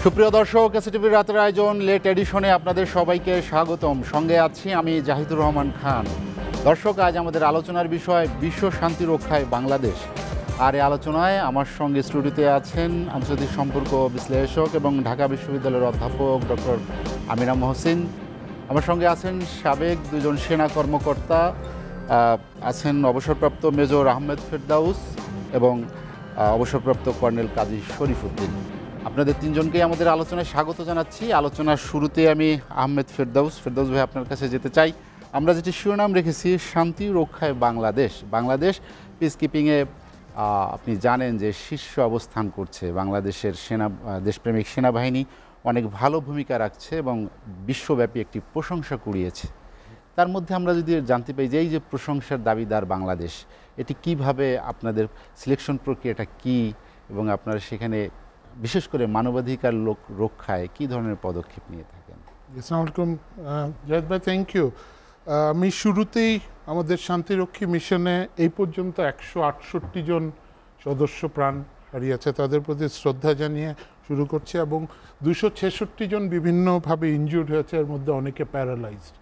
সুপ্রিয় দর্শক, এসটিভির রাতের আয়োজন লেট এডিশনে আপনাদের সবাইকে স্বাগতম। সঙ্গে আছি আমি জাহিদুর রহমান খান। দর্শক, আজ আমাদের আলোচনার বিষয় বিশ্ব শান্তি রক্ষায় বাংলাদেশ। আর এই আলোচনায় আমার সঙ্গে স্টুডিওতে আছেন আন্তর্জাতিক সম্পর্ক বিশ্লেষক এবং ঢাকা বিশ্ববিদ্যালয়ের অধ্যাপক ডক্টর আমিনা মহসিন। আমার সঙ্গে আছেন সাবেক দুজন সেনা কর্মকর্তা, আছেন অবসরপ্রাপ্ত মেজর আহমেদ ফেরদাউস এবং অবসরপ্রাপ্ত কর্নেল কাজী শরীফউদ্দিন। আপনাদের তিনজনকেই আমাদের আলোচনায় স্বাগত জানাচ্ছি। আলোচনার শুরুতে আমি আহমেদ ফেরদাউস ভাই আপনার কাছে যেতে চাই। আমরা যেটি শিরোনাম রেখেছি শান্তি রক্ষায় বাংলাদেশ। বাংলাদেশ পিস কিপিংয়ে আপনি জানেন যে শীর্ষ অবস্থান করছে। বাংলাদেশের দেশপ্রেমিক সেনাবাহিনী অনেক ভালো ভূমিকা রাখছে এবং বিশ্বব্যাপী একটি প্রশংসা কুড়িয়েছে। তার মধ্যে আমরা যদি জানতে পাই যে এই যে প্রশংসার দাবিদার বাংলাদেশ, এটি কিভাবে আপনাদের সিলেকশন প্রক্রিয়াটা কি এবং আপনারা সেখানে বিশেষ করে মানবাধিকার রক্ষায় কী ধরনের পদক্ষেপ নিয়ে থাকেন? আসসালামু আলাইকুম জাহিদ ভাই, থ্যাংক ইউ। আমি শুরুতেই আমাদের শান্তিরক্ষী মিশনে এই পর্যন্ত 168 জন সদস্য প্রাণ হারিয়েছে, তাদের প্রতি শ্রদ্ধা জানিয়ে শুরু করছি। এবং 266 জন বিভিন্নভাবে ইনজুর্ড হয়েছে, এর মধ্যে অনেকে প্যারালাইজড।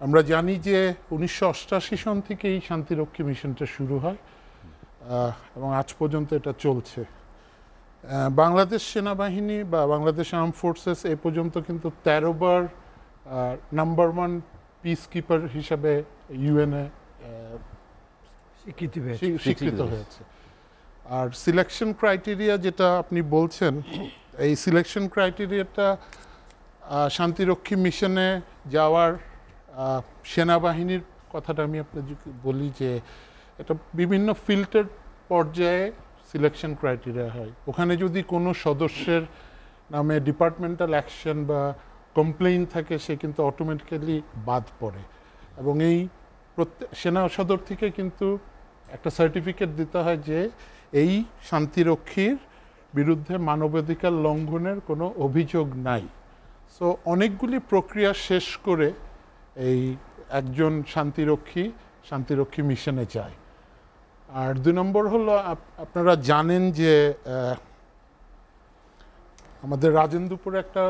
আমরা জানি যে 1988 সন থেকে এই শান্তিরক্ষী মিশনটা শুরু হয় এবং আজ পর্যন্ত এটা চলছে। বাংলাদেশ সেনাবাহিনী বা বাংলাদেশ আর্ম ফোর্সেস এই পর্যন্ত কিন্তু 13 বার নাম্বার 1 পিস কিপার হিসাবে ইউএনএ স্বীকৃত হয়েছে। আর সিলেকশন ক্রাইটেরিয়া যেটা আপনি বলছেন, এই সিলেকশন ক্রাইটেরিয়াটা শান্তিরক্ষী মিশনে যাওয়ার সেনাবাহিনীর কথাটা আমি আপনাদেরকে বলি যে এটা বিভিন্ন ফিল্টার পর্যায়ে সিলেকশন ক্রাইটেরিয়া হয়। ওখানে যদি কোনো সদস্যের নামে ডিপার্টমেন্টাল অ্যাকশন বা কমপ্লেইন থাকে, সে কিন্তু অটোমেটিক্যালি বাদ পড়ে। এবং এই সেনা সদর থেকে কিন্তু একটা সার্টিফিকেট দিতে হয় যে এই শান্তিরক্ষীর বিরুদ্ধে মানবাধিকার লঙ্ঘনের কোনো অভিযোগ নাই। সো অনেকগুলি প্রক্রিয়া শেষ করে এই একজন শান্তিরক্ষী মিশনে যায়। আর 2 নম্বর হলো, আপনারা জানেন যে আমাদের রাজেন্দ্রপুরে একটা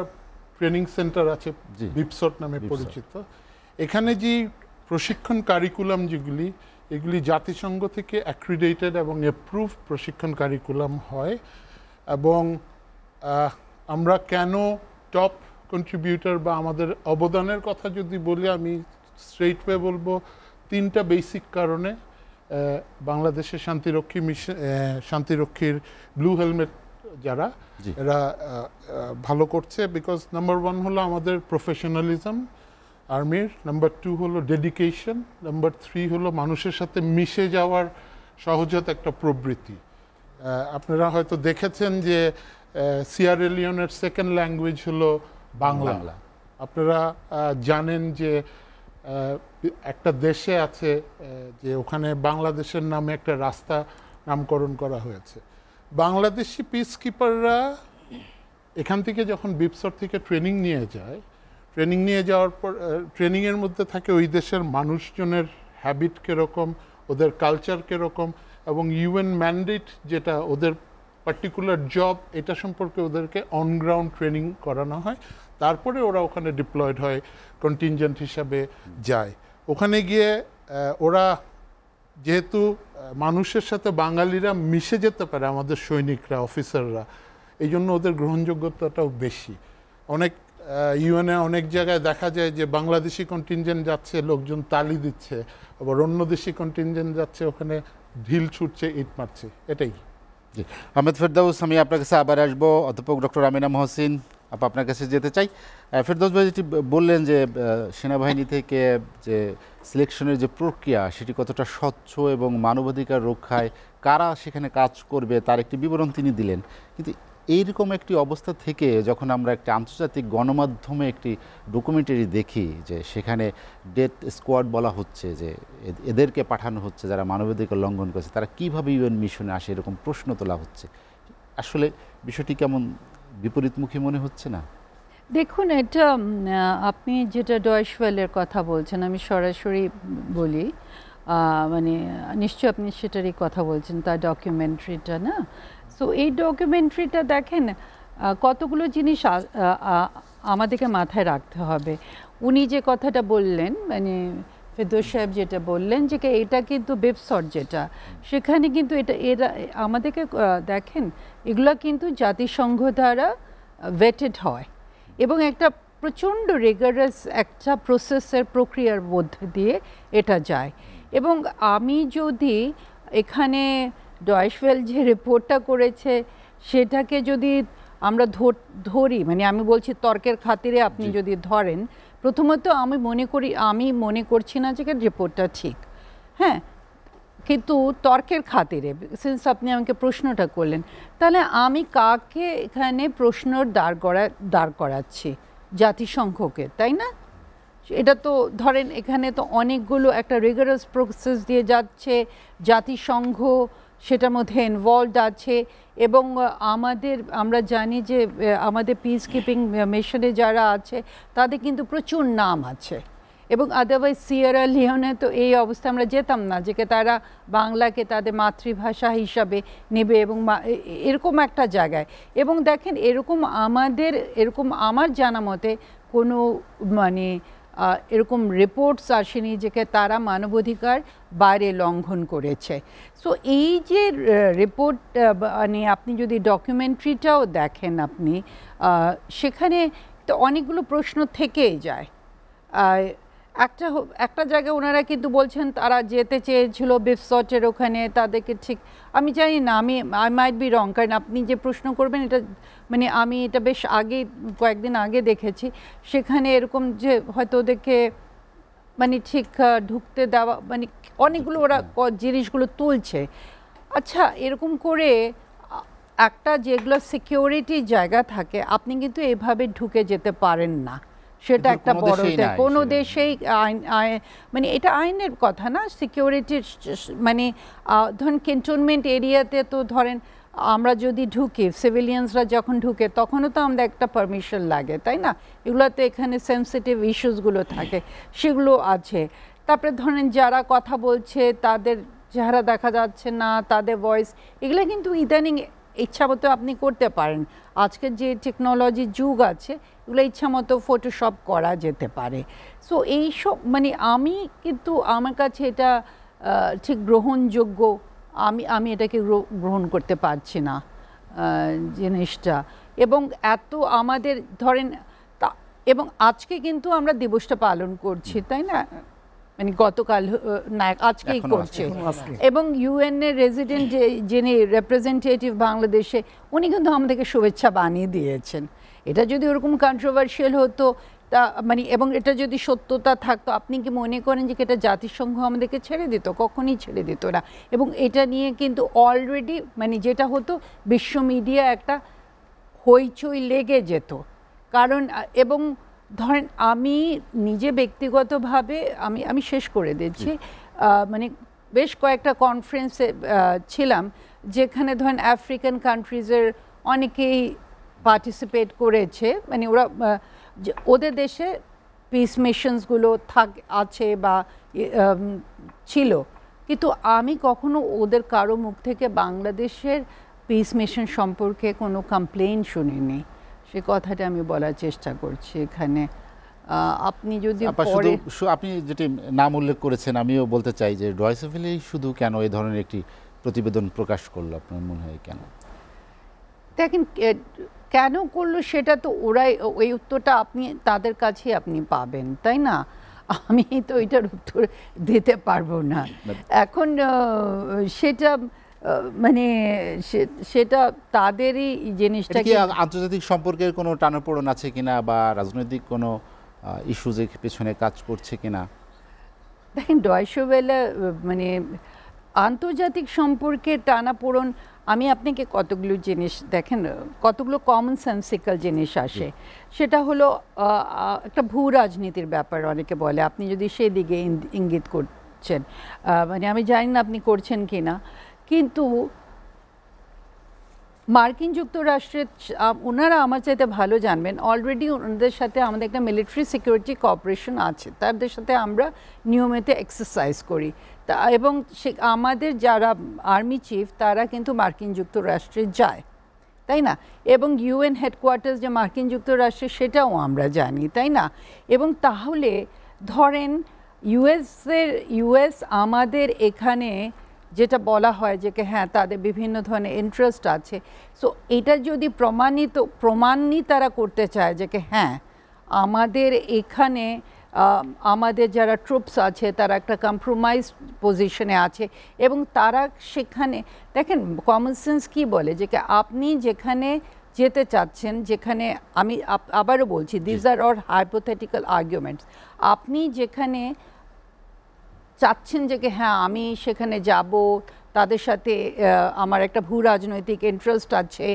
ট্রেনিং সেন্টার আছে, বিপসট নামে পরিচিত। এখানে যে প্রশিক্ষণ কারিকুলাম এগুলি জাতিসংঘ থেকে অ্যাক্রিডেটেড এবং অ্যাপ্রুভ প্রশিক্ষণ কারিকুলাম হয়। এবং আমরা কেন টপ কন্ট্রিবিউটর বা আমাদের অবদানের কথা যদি বলি, আমি স্ট্রেইট ওয়ে বলবো 3টা বেসিক কারণে বাংলাদেশের শান্তিরক্ষীর ব্লু হেলমেট যারা এরা ভালো করছে। বিকজ নাম্বার 1 হলো আমাদের প্রফেশনালিজম আর্মির, নাম্বার 2 হলো ডেডিকেশন, নাম্বার 3 হলো মানুষের সাথে মিশে যাওয়ার সহজতা, একটা প্রবৃত্তি। আপনারা হয়তো দেখেছেন যে সিয়েরা লিওনের সেকেন্ড ল্যাঙ্গুয়েজ হলো বাংলা। আপনারা জানেন যে একটা দেশে আছে যে ওখানে বাংলাদেশের নামে একটা রাস্তা নামকরণ করা হয়েছে। বাংলাদেশি পিস কিপাররা এখান থেকে যখন বিপসর থেকে ট্রেনিং নিয়ে যাওয়ার পর ট্রেনিংয়ের মধ্যে থাকে ওই দেশের মানুষজনের হ্যাবিট কীরকম, ওদের কালচার কীরকম, এবং ইউএন ম্যান্ডেট যেটা ওদের পার্টিকুলার জব, এটা সম্পর্কে ওদেরকে অনগ্রাউন্ড ট্রেনিং করানো হয়। তারপরে ওরা ওখানে ডিপ্লয়েড হয়, কন্টিনজেন্ট হিসাবে যায়। ওখানে গিয়ে ওরা যেহেতু মানুষের সাথে বাঙালিরা মিশে যেতে পারে, আমাদের সৈনিকরা, অফিসাররা, এই জন্য ওদের গ্রহণযোগ্যতাটাও বেশি। ইউএনএ অনেক জায়গায় দেখা যায় যে বাংলাদেশি কন্টিনজেন্ট যাচ্ছে, লোকজন তালি দিচ্ছে, আবার অন্য দেশি কন্টিনজেন্ট যাচ্ছে, ওখানে ঢিল ছুটছে, ইট মারছে। এটাই। আহমেদ ফেরদাউস, আমি আপনার কাছে আবার আসবো। অধ্যাপক ডক্টর আমিনা মহসিন, আপনার কাছে যেতে চাই। ফেরদাউস ভাই যেটি বললেন যে সেনাবাহিনী থেকে যে সিলেকশনের যে প্রক্রিয়া, সেটি কতটা স্বচ্ছ এবং মানবাধিকার রক্ষায় কারা সেখানে কাজ করবে তার একটি বিবরণ তিনি দিলেন। কিন্তু এইরকম একটি অবস্থা থেকে যখন আমরা একটি আন্তর্জাতিক গণমাধ্যমে একটি ডকুমেন্টারি দেখি যে সেখানে ডেথ স্কোয়াড বলা হচ্ছে, যে এদেরকে পাঠানো হচ্ছে যারা মানবাধিকার লঙ্ঘন করেছে, তারা কিভাবে ইউএন মিশনে আসে, এরকম প্রশ্ন তোলা হচ্ছে। আসলে বিষয়টি কেমন বিপরীতমুখী মনে হচ্ছে না? দেখুন, এটা আপনি যেটা ডয়েশ ওয়েলের কথা বলছেন, আমি সরাসরি বলি, মানে নিশ্চয়ই আপনি সেটারই কথা বলছেন, তার ডকুমেন্টারিটা না। সো এই ডকুমেন্টারিটা দেখেন, কতগুলো জিনিস আমাদেরকে মাথায় রাখতে হবে। উনি যে কথাটা বললেন, মানে ফেরদৌস সাহেব যেটা বললেন যে এটা কিন্তু বেবসট যেটা, সেখানে কিন্তু এরা আমাদেরকে দেখেন এগুলো কিন্তু জাতিসংঘ দ্বারা ভেটেড হয় এবং একটা প্রচণ্ড রিগারাস একটা প্রক্রিয়ার মধ্যে দিয়ে এটা যায়। এবং আমি যদি এখানে ডয়েশভেল যে রিপোর্টটা করেছে সেটাকে যদি আমরা ধরি, মানে আমি বলছি তর্কের খাতিরে আপনি যদি ধরেন, প্রথমত আমি মনে করছি না যে রিপোর্টটা ঠিক, হ্যাঁ, কিন্তু তর্কের খাতিরে সিন্স আপনি আমাকে প্রশ্নটা করলেন, তাহলে আমি কাকে এখানে প্রশ্ন দাঁড় করাচ্ছি? জাতিসংঘকে, তাই না? এটা তো ধরেন এখানে তো অনেকগুলো একটা রিগারাস প্রসেস দিয়ে যাচ্ছে, জাতিসংঘ সেটার মধ্যে ইনভলভড আছে এবং আমরা জানি যে আমাদের পিস কিপিং মিশনে যারা আছে তাদের কিন্তু প্রচুর নাম আছে এবং আদারওয়াইজ সিয়েরা লিওনে তো এই অবস্থা আমরা যেতাম না যে তারা বাংলাকে তাদের মাতৃভাষা হিসাবে নেবে এবং এরকম একটা জায়গায়। এবং দেখেন এরকম আমার জানা মতে কোনো মানে এরকম রিপোর্টস আসেনি যে তারা মানবাধিকার বাইরে লঙ্ঘন করেছে। সো এই যে রিপোর্ট মানে আপনি যদি ডকুমেন্টারিটাও দেখেন আপনি সেখানে তো অনেকগুলো প্রশ্ন থেকেই যায়। একটা জায়গায় ওনারা কিন্তু বলছেন তারা যেতে চেয়েছিল বেবসটের ওখানে, তাদেরকে ঠিক আমি জানি না, আই মাইট বি রং, কারণ আপনি যে প্রশ্ন করবেন এটা মানে আমি এটা বেশ কয়েকদিন আগে দেখেছি, সেখানে এরকম যে হয়তো ওদেরকে মানে ঠিক ঢুকতে দেওয়া মানে অনেকগুলো ওরা জিনিসগুলো তুলছে। আচ্ছা, এরকম করে একটা যেগুলো সিকিউরিটি জায়গা থাকে আপনি কিন্তু এভাবে ঢুকে যেতে পারেন না, সেটা একটা বড় কোনো দেশেই মানে এটা আইনের কথা না, সিকিউরিটির মানে ধরেন ক্যান্টনমেন্ট এরিয়াতে তো ধরেন আমরা যদি ঢুকি, সিভিলিয়ানসরা যখন ঢুকে তখনও তো আমাদের একটা পারমিশন লাগে, তাই না? এগুলোতে এখানে সেন্সিটিভ ইস্যুসগুলো থাকে, সেগুলো আছে। তারপরে ধরেন যারা কথা বলছে তাদের চেহারা দেখা যাচ্ছে না, তাদের ভয়েস, এগুলো কিন্তু ইদানিং ইচ্ছামতো আপনি করতে পারেন। আজকের যে টেকনোলজির যুগ আছে এগুলো ইচ্ছামতো ফটোশপ করা যেতে পারে। সো এইসব মানে আমি কিন্তু আমার কাছে এটা ঠিক গ্রহণযোগ্য, আমি এটাকে গ্রহণ করতে পারছি না জিনিসটা। এবং এত আমাদের ধরেন এবং আজকে কিন্তু আমরা দিবসটা পালন করছি, তাই না? মানে গতকাল না, আজকেই করছে। এবং ইউএন এর রেজিডেন্ট যিনি রিপ্রেজেন্টেটিভ বাংলাদেশে, উনি কিন্তু আমাদেরকে শুভেচ্ছা বানিয়ে দিয়েছেন। এটা যদি ওরকম কন্ট্রোভার্সিয়াল হতো তা মানে এবং এটা যদি সত্যতা থাকতো, আপনি কি মনে করেন যে এটা জাতিসংঘ আমাদেরকে ছেড়ে দিত? কখনই ছেড়ে দিত না। এবং এটা নিয়ে কিন্তু অলরেডি মানে যেটা হতো বিশ্ব মিডিয়া একটা হইচই লেগে যেত। কারণ এবং ধরেন আমি নিজে ব্যক্তিগতভাবে আমি শেষ করে দিচ্ছি, মানে বেশ কয়েকটা কনফারেন্সে ছিলাম যেখানে ধরেন আফ্রিকান কান্ট্রিজের অনেকেই পার্টিসিপেট করেছে, মানে ওদের দেশে পিস মিশনসগুলো আছে বা ছিল, কিন্তু আমি কখনো ওদের কারো মুখ থেকে বাংলাদেশের পিস মিশন সম্পর্কে কোনো কমপ্লেইন শুনিনি। সে কথাটা আমি বলার চেষ্টা করছি এখানে। আপনি যদি আপনি যেটি নাম উল্লেখ করেছেন, আমিও বলতে চাই যে ডয়েচে ভেলে শুধু কেন এই ধরনের একটি প্রতিবেদন প্রকাশ করলো আপনার মনে হয় কেন? দেখেন কেন করলো সেটা তো ওরাই, ওই উত্তরটা আপনি তাদের কাছেই আপনি পাবেন, তাই না? আমি তো এটার উত্তর দিতে পারবো না এখন। সেটা মানে সেটা তাদেরই জিনিসটা। আন্তর্জাতিক সম্পর্কের কোনো টানাপোড়েন আছে কিনা বা রাজনৈতিক কোনো ইস্যুজের পেছনে কাজ করছে কিনা? দেখেন ডয়েচে ভেলে মানে আন্তর্জাতিক সম্পর্কের টানাপোড়েন, আমি আপনাকে কতগুলো জিনিস দেখেন, কতগুলো কমন সেন্সিক্যাল জিনিস আসে। সেটা হলো একটা ভূ রাজনীতির ব্যাপার অনেকে বলে, আপনি যদি সেদিকে ইঙ্গিত করছেন, মানে আমি জানি না আপনি করছেন কি না, কিন্তু মার্কিন যুক্তরাষ্ট্রের ওনারা আমার চাইতে ভালো জানবেন, অলরেডি ওনাদের সাথে আমাদের একটা মিলিটারি সিকিউরিটি কোঅপারেশন আছে, তাদের সাথে আমরা নিয়মিত এক্সারসাইজ করি এবং আমাদের যারা আর্মি চিফ তারা কিন্তু মার্কিন যুক্তরাষ্ট্রে যায়, তাই না? এবং ইউএন হেডকোয়ার্টার্স যে মার্কিন যুক্তরাষ্ট্রে সেটাও আমরা জানি, তাই না? এবং তাহলে ধরেন ইউএস আমাদের এখানে যেটা বলা হয় যে হ্যাঁ তাদের বিভিন্ন ধরনের ইন্টারেস্ট আছে, সো এটা যদি প্রমাণই তারা করতে চায় যে হ্যাঁ আমাদের এখানে আমাদের যারা ট্রুপস আছে তারা একটা কম্প্রোমাইজ পজিশনে আছে এবং তারা সেখানে দেখেন কমন সেন্স কী বলে যে আপনি যেখানে যেতে চাচ্ছেন, যেখানে আমি আবারও বলছি this are or hypothetical arguments, আপনি যেখানে চাচ্ছেন যে হ্যাঁ আমি সেখানে যাব, তাদের সাথে আমার একটা ভূ রাজনৈতিক ইন্টারেস্ট আছে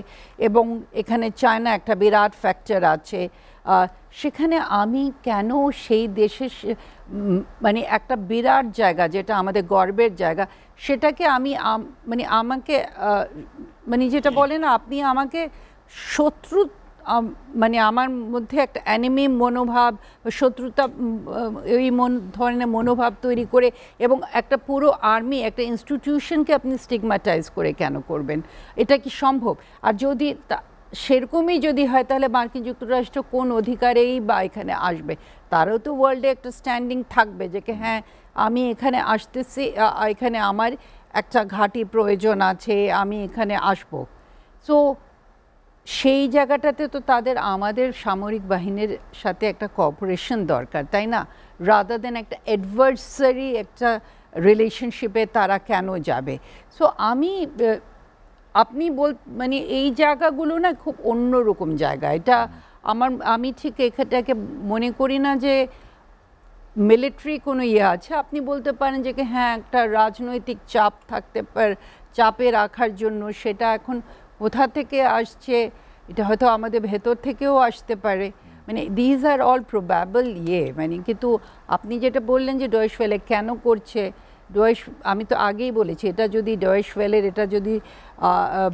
এবং এখানে চায়না একটা বিরাট ফ্যাক্টর আছে, সেখানে আমি কেন সেই দেশের মানে একটা বিরাট জায়গা যেটা আমাদের গর্বের জায়গা সেটাকে আমি মানে আমাকে মানে যেটা বলে না আপনি আমাকে শত্রু মানে আমার মধ্যে একটা অ্যানিমি মনোভাব, শত্রুতা এই ধরনের মনোভাব তৈরি করে এবং একটা পুরো আর্মি একটা ইনস্টিটিউশনকে আপনি স্টিগমাটাইজ করে কেন করবেন? এটা কি সম্ভব? আর যদি সেরকমই যদি হয় তাহলে মার্কিন যুক্তরাষ্ট্র কোন অধিকারেই বা এখানে আসবে? তারও তো ওয়ার্ল্ডে একটা স্ট্যান্ডিং থাকবে যে হ্যাঁ আমি এখানে আসতেছি, এখানে আমার একটা ঘাঁটি প্রয়োজন আছে, আমি এখানে আসব। সো সেই জায়গাটাতে তো তাদের আমাদের সামরিক বাহিনীর সাথে একটা কোঅপারেশন দরকার, তাই না? রাদার দেন একটা অ্যাডভার্সারি একটা রিলেশনশিপে তারা কেন যাবে? সো আপনি মানে এই জায়গাগুলো না খুব অন্যরকম জায়গা। এটা আমি ঠিক এটাকে মনে করি না যে মিলিটারি কোনো আছে। আপনি বলতে পারেন যে হ্যাঁ একটা রাজনৈতিক চাপ থাকতে পারে, চাপে রাখার জন্য সেটা এখন কোথা থেকে আসছে এটা হয়তো আমাদের ভেতর থেকেও আসতে পারে, মানে দিজ আর অল প্রবাবল মানে কিন্তু আপনি যেটা বললেন যে ডয়েশ ওয়েলে কেন করছে, আমি তো আগেই বলেছি এটা যদি ডয়েশ ওয়েলের এটা যদি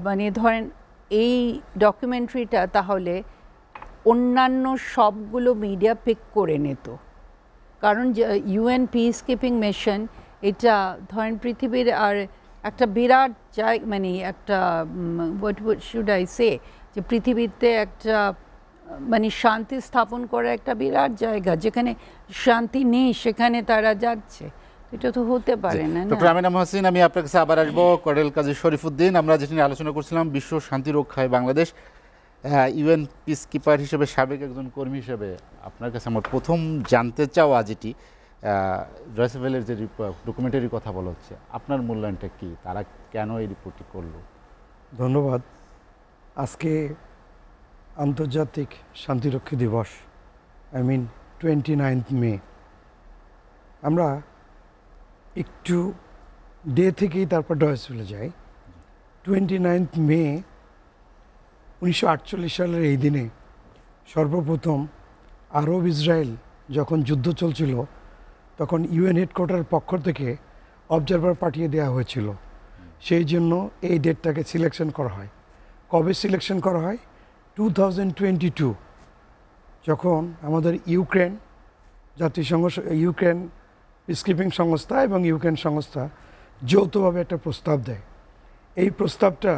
মানে ধরেন এই ডকুমেন্টারিটা তাহলে অন্যান্য সবগুলো মিডিয়া পিক করে নিত, কারণ ইউএন পিস কিপিং মিশন এটা ধরেন পৃথিবীর আর একটা বিরাট মানে একটা হোয়াট শুড আই সে যে পৃথিবীতে একটা মানে শান্তি স্থাপন করা একটা বিরাট জায়গা, যেখানে শান্তি নেই সেখানে তারা যাচ্ছে, এটা তো হতে পারে না। ডক্টর আমিনা মহসিন, আমি আপনার কাছে আবার আসবো। কর্নেল কাজী শরীফুদ্দিন, আমরা যেটা নিয়ে আলোচনা করছিলাম বিশ্ব শান্তি রক্ষায় বাংলাদেশ, ইউএন পিস কিপার হিসেবে সাবেক একজন কর্মী হিসেবে আপনার কাছে আমার প্রথম জানতে চাওয়া যেটি ডয়েশ ওয়েলের যে ডকুমেন্টারির কথা বলা হচ্ছে, আপনার মূল্যায়নটা কি? তারা কেন এই রিপোর্টটি করলো? ধন্যবাদ। আজকে আন্তর্জাতিক শান্তিরক্ষী দিবস, আই মিন 29 মে। আমরা একটু ডে থেকেই তারপর ডয়েশ ওয়েলে যাই। 29 মে 1948 সালের এই দিনে সর্বপ্রথম আরব ইসরায়েল যখন যুদ্ধ চলছিল তখন ইউএন হেডকোয়ার্টারের পক্ষ থেকে অবজারভার পাঠিয়ে দেওয়া হয়েছিল। সেই জন্য এই ডেটটাকে সিলেকশন করা হয়। কবে সিলেকশন করা হয়? 2022, যখন আমাদের ইউক্রেন জাতিসংঘ, ইউক্রেন পিসকিপিং সংস্থা এবং ইউক্রেন সংস্থা যৌথভাবে একটা প্রস্তাব দেয়। এই প্রস্তাবটা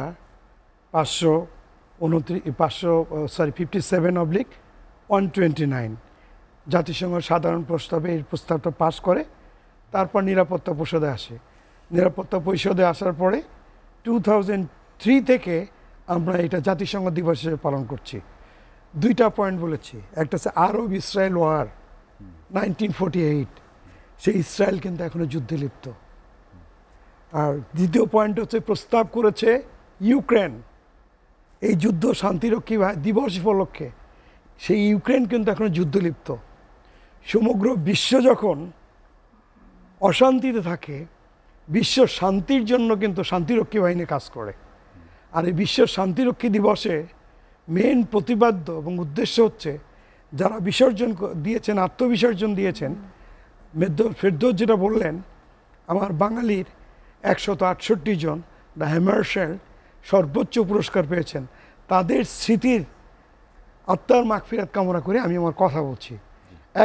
57/129 জাতিসংঘ সাধারণ প্রস্তাবে এই প্রস্তাবটা পাস করে। তারপর নিরাপত্তা পরিষদে আসে। নিরাপত্তা পরিষদে আসার পরে 2003 থেকে আমরা এটা জাতিসংঘ দিবস হিসেবে পালন করছি। দুইটা পয়েন্ট বলেছি, একটা হচ্ছে আরব ইসরায়েল ওয়ার 1948, সেই ইসরায়েল কিন্তু এখনো যুদ্ধে লিপ্ত। আর দ্বিতীয় পয়েন্ট হচ্ছে প্রস্তাব করেছে ইউক্রেন এই যুদ্ধ শান্তিরক্ষী দিবস উপলক্ষে, সেই ইউক্রেন কিন্তু এখনো যুদ্ধ লিপ্ত। সমগ্র বিশ্ব যখন অশান্তিতে থাকে, বিশ্ব শান্তির জন্য কিন্তু শান্তিরক্ষী বাহিনী কাজ করে। আর এই বিশ্ব শান্তিরক্ষী দিবসে মেন প্রতিপাদ্য এবং উদ্দেশ্য হচ্ছে যারা বিসর্জন দিয়েছেন, আত্মবিসর্জন দিয়েছেন, ফেরদৌস যেটা বললেন, আমার বাঙালির 168 জন দ্য হ্যামারশেল সর্বোচ্চ পুরস্কার পেয়েছেন, তাদের স্মৃতির আত্মার মাগফিরাত কামনা করে আমি আমার কথা বলছি।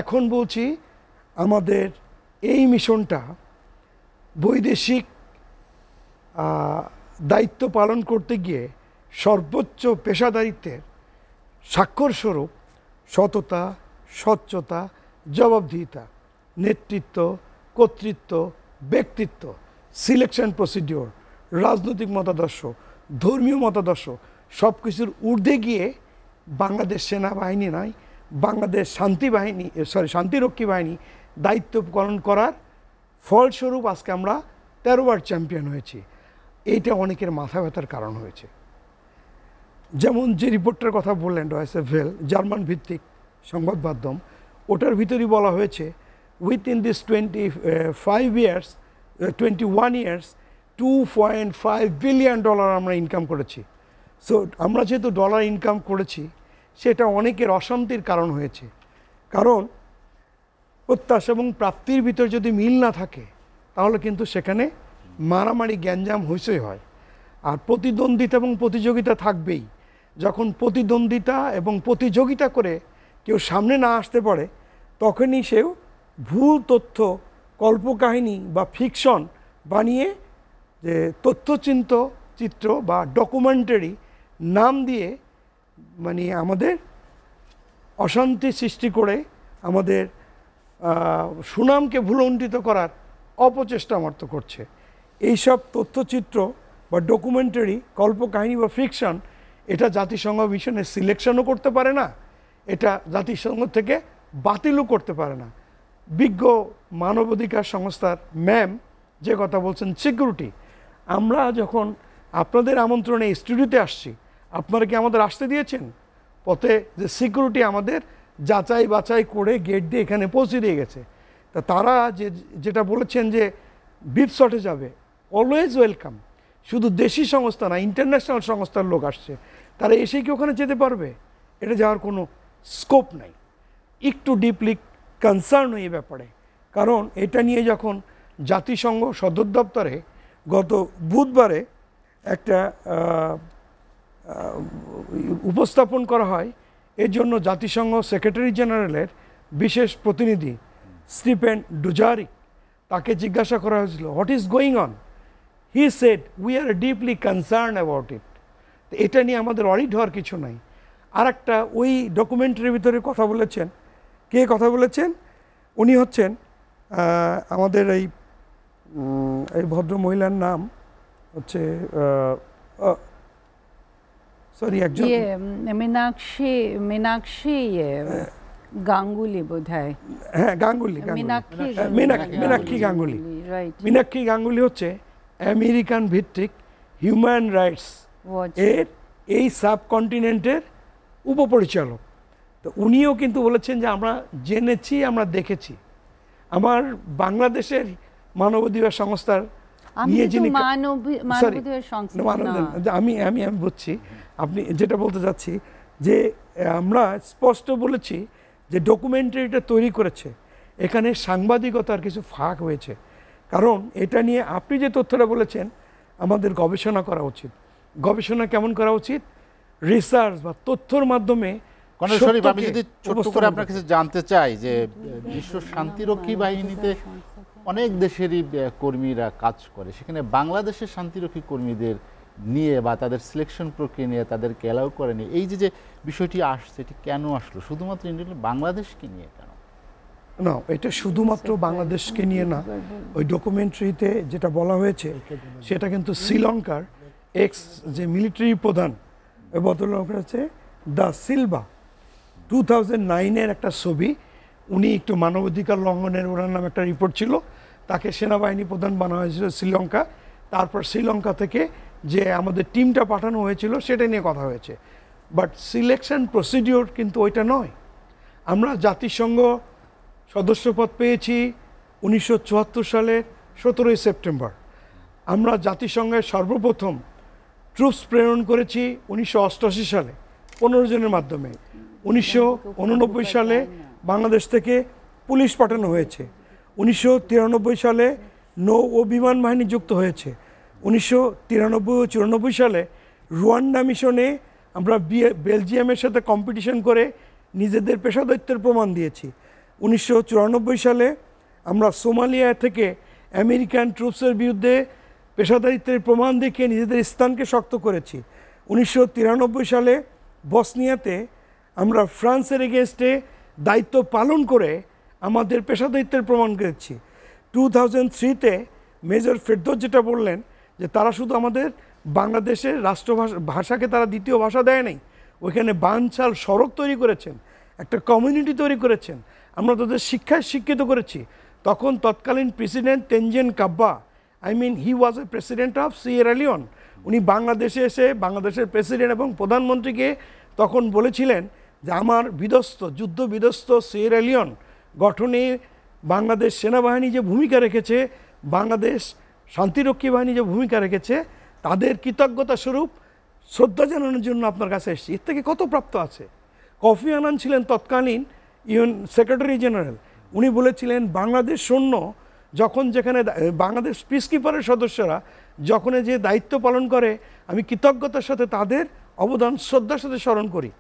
এখন বলছি আমাদের এই মিশনটা বৈদেশিক দায়িত্ব পালন করতে গিয়ে সর্বোচ্চ পেশাদারিত্বের স্বাক্ষরস্বরূপ সততা, স্বচ্ছতা, জবাবদিহিতা, নেতৃত্ব, কর্তৃত্ব, ব্যক্তিত্ব, সিলেকশন প্রসিডিওর, রাজনৈতিক মতাদর্শ, ধর্মীয় মতাদর্শ সব কিছুর ঊর্ধ্বে গিয়ে বাংলাদেশ সেনাবাহিনী নয়, বাংলাদেশ শান্তিরক্ষী বাহিনী দায়িত্ব পালন করার ফলস্বরূপ আজকে আমরা 13 বার চ্যাম্পিয়ন হয়েছি। এইটা অনেকের মাথা ব্যথার কারণ হয়েছে। যেমন যে রিপোর্টটার কথা বললেন ডয়েচে ভেল, জার্মান ভিত্তিক সংবাদ মাধ্যম, ওটার ভিতরেই বলা হয়েছে উইথিন দিস 21 ইয়ার্স $2.5 বিলিয়ন আমরা ইনকাম করেছি। সো আমরা যেহেতু ডলার ইনকাম করেছি, সেটা অনেকের অশান্তির কারণ হয়েছে। কারণ প্রত্যাশা এবং প্রাপ্তির ভিতর যদি মিল না থাকে, তাহলে কিন্তু সেখানে মারামারি, গ্যাঞ্জাম, হইচই হয়। আর প্রতিদ্বন্দ্বিতা এবং প্রতিযোগিতা থাকবেই। যখন প্রতিদ্বন্দ্বিতা এবং প্রতিযোগিতা করে কেউ সামনে না আসতে পারে, তখনই সেও ভুল তথ্য, কল্পকাহিনী বা ফিকশন বানিয়ে যে চিত্র বা ডকুমেন্টারি নাম দিয়ে মানে আমাদের অশান্তি সৃষ্টি করে আমাদের সুনামকে ভুলণ্ঠিত করার অপচেষ্টা মাত্র করছে। এইসব তথ্যচিত্র বা ডকুমেন্টারি, কল্পকাহিনী বা ফিকশন, এটা জাতিসংঘ মিশনে সিলেকশনও করতে পারে না, এটা জাতিসংঘ থেকে বাতিলও করতে পারে না। বিজ্ঞ মানবাধিকার সংস্থার ম্যাম যে কথা বলছেন, সিকিউরিটি, আমরা যখন আপনাদের আমন্ত্রণে স্টুডিওতে আসছি, আপনারা কি আমাদের আসতে দিয়েছেন? পথে যে সিকিউরিটি আমাদের যাচাই বাছাই করে গেট দিয়ে এখানে পৌঁছে দিয়ে গেছে। তা তারা যেটা বলেছেন যে বিপসটে যাবে, অলওয়েজ ওয়েলকাম। শুধু দেশি সংস্থা না, ইন্টারন্যাশনাল সংস্থার লোক আসছে, তারা এসে কি ওখানে যেতে পারবে? এটা যাওয়ার কোনো স্কোপ নাই। একটু ডিপলি কনসার্ন এই ব্যাপারে, কারণ এটা নিয়ে যখন জাতিসংঘ সদর দপ্তরে গত বুধবারে একটা উপস্থাপন করা হয়, এর জন্য জাতিসংঘ সেক্রেটারি জেনারেলের বিশেষ প্রতিনিধি স্টিফেন ডুজারিক, তাকে জিজ্ঞাসা করা হয়েছিল what is going on. He said we are deeply concern about it. এটা নিয়ে আমাদের অডিট হওয়ার কিছু নাই। আর একটা ওই ডকুমেন্টারির ভিতরে কথা বলেছেন, কে কথা বলেছেন? উনি হচ্ছেন আমাদের এই ভদ্র মহিলার নাম হচ্ছে সরি একজন মীনাক্ষী গাঙ্গুলি বোধহয়। হ্যাঁ, গাঙ্গুলি, মীনাক্ষী গাঙ্গুলি। মীনাক্ষী গাঙ্গুলি হচ্ছে আমেরিকান ভিত্তিক হিউম্যান রাইটস এর এই সাবকন্টিনেন্টের উপপরিচালক। তো উনিও কিন্তু বলেছেন যে আমরা জেনেছি, আমরা দেখেছি। আমার বাংলাদেশের মানবাধিকার সংস্থার নিয়ে যিনি আমি বুঝছি আপনি যেটা বলতে চাচ্ছি, যে আমরা স্পষ্ট বলেছি যে ডকুমেন্টারিটা তৈরি করেছে, এখানে সাংবাদিকতার কিছু ফাঁক হয়েছে। কারণ এটা নিয়ে আপনি যে তথ্যটা বলেছেন, আমাদের গবেষণা করা উচিত। গবেষণা কেমন করা উচিত? রিসার্চ বা তথ্যর মাধ্যমে। আমি যদি ছোট্ট করে আপনার কাছে জানতে চাই যে বিশ্ব শান্তিরক্ষী বাহিনীতে অনেক দেশেরই কর্মীরা কাজ করে, সেখানে বাংলাদেশের শান্তিরক্ষী কর্মীদের নিয়ে বা তাদের সিলেকশন প্রক্রিয়া নিয়ে তাদেরকে অ্যালাউ করেনি, এই যে বিষয়টি আসছে, এটি কেন আসলো? শুধুমাত্র বাংলাদেশকে নিয়ে কেন? না, এটা শুধুমাত্র বাংলাদেশকে নিয়ে না। ওই ডকুমেন্টারিতে যেটা বলা হয়েছে সেটা কিন্তু শ্রীলঙ্কার এক্স যে মিলিটারি প্রধান ভদ্রলোক আছে দা সিলভা, 2009-এর একটা ছবি। উনি একটু মানবাধিকার লঙ্ঘনের, ওনার নাম একটা রিপোর্ট ছিল, তাকে সেনাবাহিনী প্রধান বানা হয়েছিল শ্রীলঙ্কা। তারপর শ্রীলঙ্কা থেকে যে আমাদের টিমটা পাঠানো হয়েছিল সেটা নিয়ে কথা হয়েছে। বাট সিলেকশন প্রসিডিওর কিন্তু ওইটা নয়। আমরা জাতিসংঘ সদস্যপদ পেয়েছি 1974 সালের 17 সেপ্টেম্বর। আমরা জাতিসংঘের সর্বপ্রথম ট্রুপস প্রেরণ করেছি 1988 সালে 15 জনের মাধ্যমে। 1989 সালে বাংলাদেশ থেকে পুলিশ পাঠানো হয়েছে। 1993 সালে নৌ ও বিমান বাহিনী যুক্ত হয়েছে। 1993-94 সালে রুয়ান্ডা মিশনে আমরা বেলজিয়ামের সাথে কম্পিটিশন করে নিজেদের পেশাদারিত্বের প্রমাণ দিয়েছি। 1994 সালে আমরা সোমালিয়া থেকে আমেরিকান ট্রুপসের বিরুদ্ধে পেশাদারিত্বের প্রমাণ দেখিয়ে নিজেদের স্থানকে শক্ত করেছি। 1993 সালে বসনিয়াতে আমরা ফ্রান্সের এগেনস্টে দায়িত্ব পালন করে আমাদের পেশাদারিত্বের প্রমাণ করেছি। 2003-তে মেজর ফেরদৌস যেটা বললেন যে তারা শুধু আমাদের বাংলাদেশের ভাষাকে তারা দ্বিতীয় ভাষা দেয় নাই, ওইখানে বানচাল সড়ক তৈরি করেছেন, একটা কমিউনিটি তৈরি করেছেন, আমরা তাদের শিক্ষায় শিক্ষিত করেছি। তখন তৎকালীন president Tejan Kabbah, he was a president of Sierra Leone, উনি বাংলাদেশে এসে বাংলাদেশের প্রেসিডেন্ট এবং প্রধানমন্ত্রীকে তখন বলেছিলেন যে আমার যুদ্ধ বিধ্বস্ত সিয়েরা লিওন গঠনে বাংলাদেশ সেনাবাহিনী যে ভূমিকা রেখেছে, বাংলাদেশ শান্তিরক্ষী বাহিনী যে ভূমিকা রেখেছে, তাদের কৃতজ্ঞতা স্বরূপ শ্রদ্ধা জানানোর জন্য আপনার কাছে এসেছি। এর থেকে কত প্রাপ্ত আছে? কফি আনান ছিলেন তৎকালীন ইউএন সেক্রেটারি জেনারেল, উনি বলেছিলেন বাংলাদেশ সৈন্য যখন যেখানে বাংলাদেশ পিসকিপারের সদস্যরা যখন যে দায়িত্ব পালন করে, আমি কৃতজ্ঞতার সাথে তাদের অবদান শ্রদ্ধার সাথে স্মরণ করি।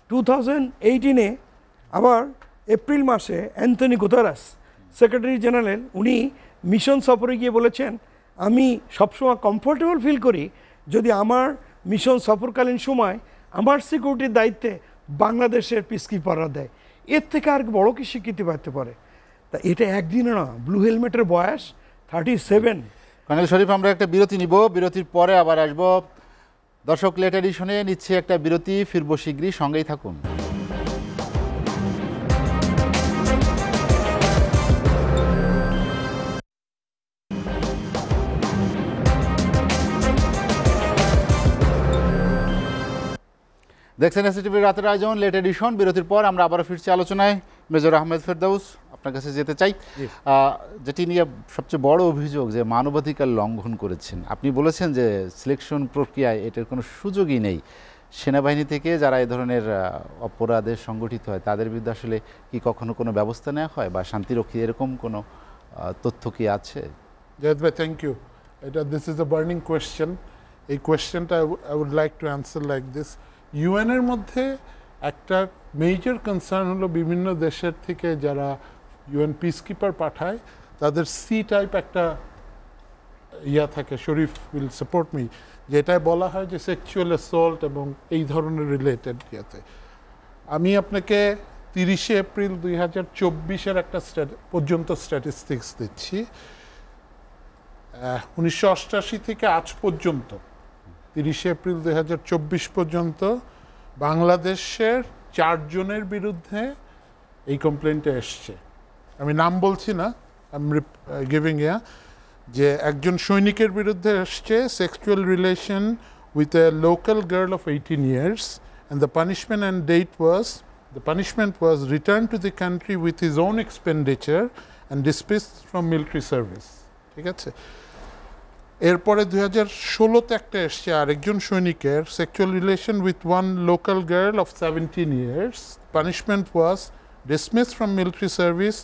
2018-এ আবার এপ্রিল মাসে অ্যান্থনি গুতেরেস সেক্রেটারি জেনারেল, উনি মিশন সফরে গিয়ে বলেছেন আমি সবসময় কমফোর্টেবল ফিল করি যদি আমার মিশন সফরকালীন সময় আমার সিকিউরিটির দায়িত্বে বাংলাদেশের পিসকিপাররা দেয়। এর থেকে আর বড় কি স্বীকৃতি পাইতে পারে? তা এটা একদিনে না, ব্লু হেলমেটের বয়স 37। কর্নেল শরীফ, আমরা একটা বিরতি নিব, বিরতির পরে আবার আসব। দর্শক, লেট এডিশনে নিচ্ছে একটা বিরতি, ফিরবো শীঘ্রই, সঙ্গেই থাকুন। দেখছেন এসটিভির রাতের আয়োজন লেট এডিশন। বিরতির পর আমরা আবারও ফিরছি আলোচনায়। মেজর আহমেদ ফেরদৌস, আপনার কাছে যেতে চাই, যেটি নিয়ে সবচেয়ে বড় অভিযোগ যে মানবাধিকার লঙ্ঘন করেছেন। আপনি বলেছেন যে সিলেকশন প্রক্রিয়ায় এটার কোনো সুযোগই নেই। সেনাবাহিনী থেকে যারা এই ধরনের অপরাধে সংগঠিত হয় তাদের বিরুদ্ধে আসলে কি কখনো কোনো ব্যবস্থা নেওয়া হয় বা শান্তিরক্ষী, এরকম কোনো তথ্য কি আছে? জাহিদ ভাই, thank you. This is a burning question. এই কোয়েশ্চেনটা I would like to answer like this. ইউএনের মধ্যে একটা মেজর কনসার্ন হলো বিভিন্ন দেশের থেকে যারা ইউএন পিসকিপার পাঠায় তাদের সি টাইপ একটা থাকে, শরীফ উইল সাপোর্ট মি, যেটায় বলা হয় যে সেক্সুয়াল অ্যাসল্ট এবং এই ধরনের রিলেটেড ইয়াতে। আমি আপনাকে 30শে এপ্রিল 2024-এর একটা পর্যন্ত স্ট্যাটিস্টিক্স দিচ্ছি। 1988 থেকে আজ পর্যন্ত 30শে এপ্রিল 2024 পর্যন্ত বাংলাদেশের 4 জনের বিরুদ্ধে এই কমপ্লেনটা এসছে। আমি নাম বলছি না, আই এম গিভিং যে একজন সৈনিকের বিরুদ্ধে এসছে sexual relation with a local girl of 18 years and the punishment was returned to the country with his own expenditure and dismissed from military service। ঠিক আছে। এরপরে 2016-তে একটা এসছে আরেকজন সৈনিকের sexual relation with one local girl of 17 years, punishment was dismissed from military service,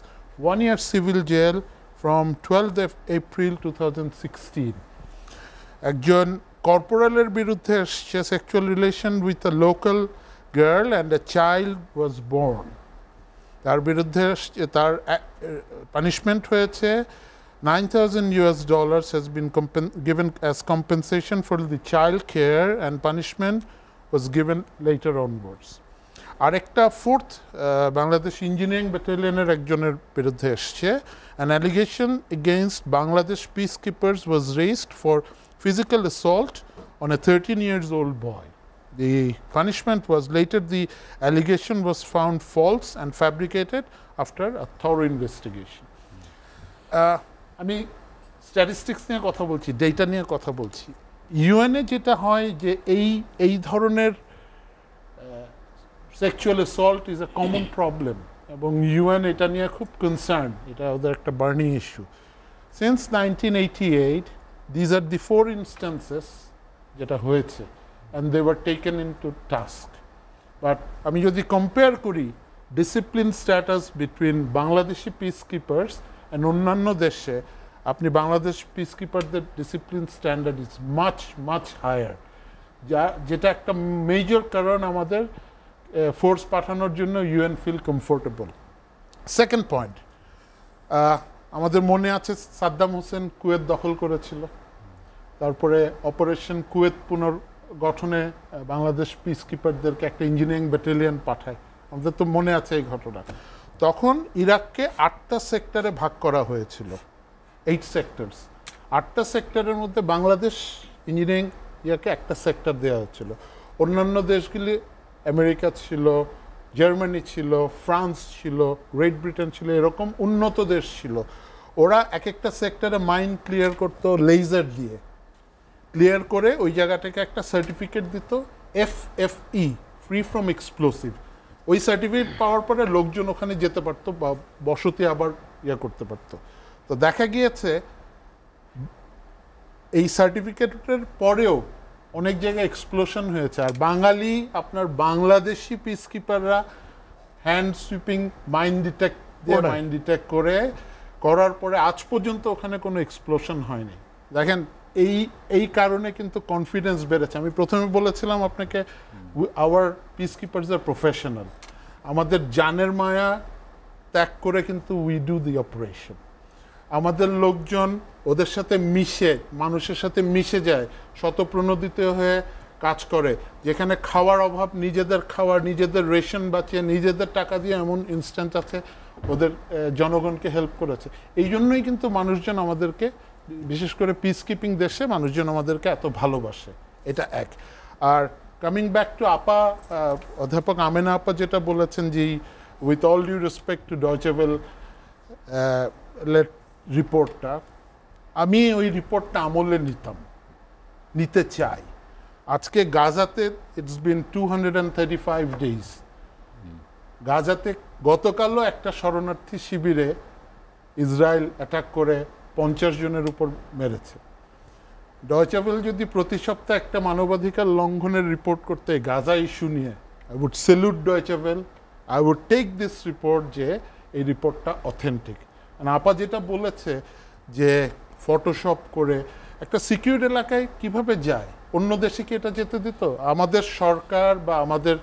1 year civil jail from 12 April 2016। একজন কর্পোরালের বিরুদ্ধে এসছে sexual relation with a local girl and a child was born, তার বিরুদ্ধে তার পানিশমেন্ট হয়েছে $9,000 has been given as compensation for the child care and punishment was given later onwards. আরেকটা 4th Bangladesh engineering ব্যাটালিয়নের একজনের বিরুদ্ধে এসছে, an allegation against Bangladesh peacekeepers was raised for physical assault on a 13-year-old boy. The punishment was later the allegation was found false and fabricated after a thorough investigation. আমি statistics নিয়ে কথা বলছি, data নিয়ে কথা বলছি। ইউএনএ যেটা হয় যে এই ধরনের sexual assault is a common problem এবং ইউএন এটা নিয়ে খুব কনসার্ন, এটা ওদের একটা burning issue. Since 1988 these are the 4 instances যেটা হয়েছে and they were taken in to task. But আমি যদি কম্পেয়ার করি discipline status between Bangladeshi peace keepers and অন্যান্য দেশে, আপনি বাংলাদেশ পিসকিপারদের discipline standard is much higher, যেটা একটা মেজর কারণ আমাদের ফোর্স পাঠানোর জন্য UN feel comfortable. Second point, আমাদের মনে আছে সাদ্দাম হোসেন কুয়েত দখল করেছিল, তারপরে অপারেশন কুয়েত গঠনে বাংলাদেশ পিস কিপারদেরকে একটা ইঞ্জিনিয়ারিং ব্যাটালিয়ন পাঠায়, আমাদের তো মনে আছে এই ঘটনা। তখন ইরাককে 8টা সেক্টরে ভাগ করা হয়েছিল, 8 সেক্টরস। 8টা সেক্টরের মধ্যে বাংলাদেশ ইঞ্জিনিয়ারিং ইয়াকে একটা সেক্টর দেওয়া হচ্ছিল। অন্যান্য দেশগুলি আমেরিকা ছিল, জার্মানি ছিল, ফ্রান্স ছিল, গ্রেট ব্রিটেন ছিল, এরকম উন্নত দেশ ছিল। ওরা এক একটা সেক্টরে মাইন ক্লিয়ার করতো লেজার দিয়ে, ক্লিয়ার করে ওই জায়গাটাকে একটা সার্টিফিকেট দিত, FFE, ফ্রি ফ্রম এক্সপ্লোসিভ। ওই সার্টিফিকেট পাওয়ার পরে লোকজন ওখানে যেতে পারতো বা বসতি আবার ইয়ে করতে পারতো। তো দেখা গিয়েছে এই সার্টিফিকেটের পরেও অনেক জায়গায় এক্সপ্লোশন হয়েছে। আর বাঙালি আপনার বাংলাদেশি পিস কিপাররা হ্যান্ড সুইপিং মাইন ডিটেক্ট করার পরে আজ পর্যন্ত ওখানে কোনো এক্সপ্লোশন হয়নি। দেখেন এই কারণে কিন্তু কনফিডেন্স বেড়েছে। আমি প্রথমে বলেছিলাম আপনাকে, আওয়ার পিস কিপার্স আর প্রফেশনাল। আমাদের জানের মায়া ত্যাগ করে কিন্তু উই ডু দি অপারেশন। আমাদের লোকজন ওদের সাথে মিশে, মানুষের সাথে মিশে যায়, স্বতঃপ্রণোদিত হয়ে কাজ করে। যেখানে খাওয়ার অভাব, নিজেদের রেশন বাঁচিয়ে নিজেদের টাকা দিয়ে এমন ইনস্ট্যান্স আছে ওদের জনগণকে হেল্প করেছে। এই জন্যই কিন্তু মানুষজন আমাদেরকে, বিশেষ করে পিস কিপিং দেশে মানুষজন আমাদেরকে এত ভালোবাসে। এটা এক। আর কামিং ব্যাক টু আপা, অধ্যাপক আমেনা আপা যেটা বলেছেন যে with all due respect to Deutsche Welle রিপোর্টটা, আমি ওই রিপোর্টটা আমলে নিতে চাই। আজকে গাজাতে ইটস বিন 235 ডেজ। গাজাতে গতকালও একটা শরণার্থী শিবিরে ইসরায়েল অ্যাটাক করে 50 জনের উপর মেরেছে। ডয়চে ওয়েল যদি প্রতি সপ্তাহে একটা মানবাধিকার লঙ্ঘনের রিপোর্ট করতে গাজা ইস্যু নিয়ে, I would salute Deutsche Welle, I would take this report যে এই রিপোর্টটা অথেন্টিক। আপা যেটা বলেছে যে ফটোশপ করে একটা সিকিউর এলাকায় কিভাবে যায়, অন্য দেশে কি এটা যেতে দিত? আমাদের সরকার বা আমাদের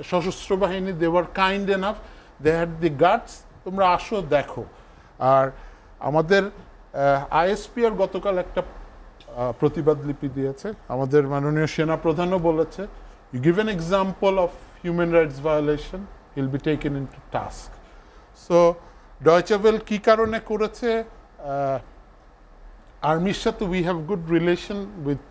সশস্ত্র বাহিনী, they were kind enough, they had the guts, তোমরা আসো দেখো। আর আমাদের ISPR গতকাল একটা প্রতিবাদ লিপি দিয়েছে, আমাদের মাননীয় সেনাপ্রধানও বলেছে, you give an example of human rights violation, he'll be taken in to task. So Deutsche Welle কী কারণে করেছে? আর্মির সাথে we have good relation with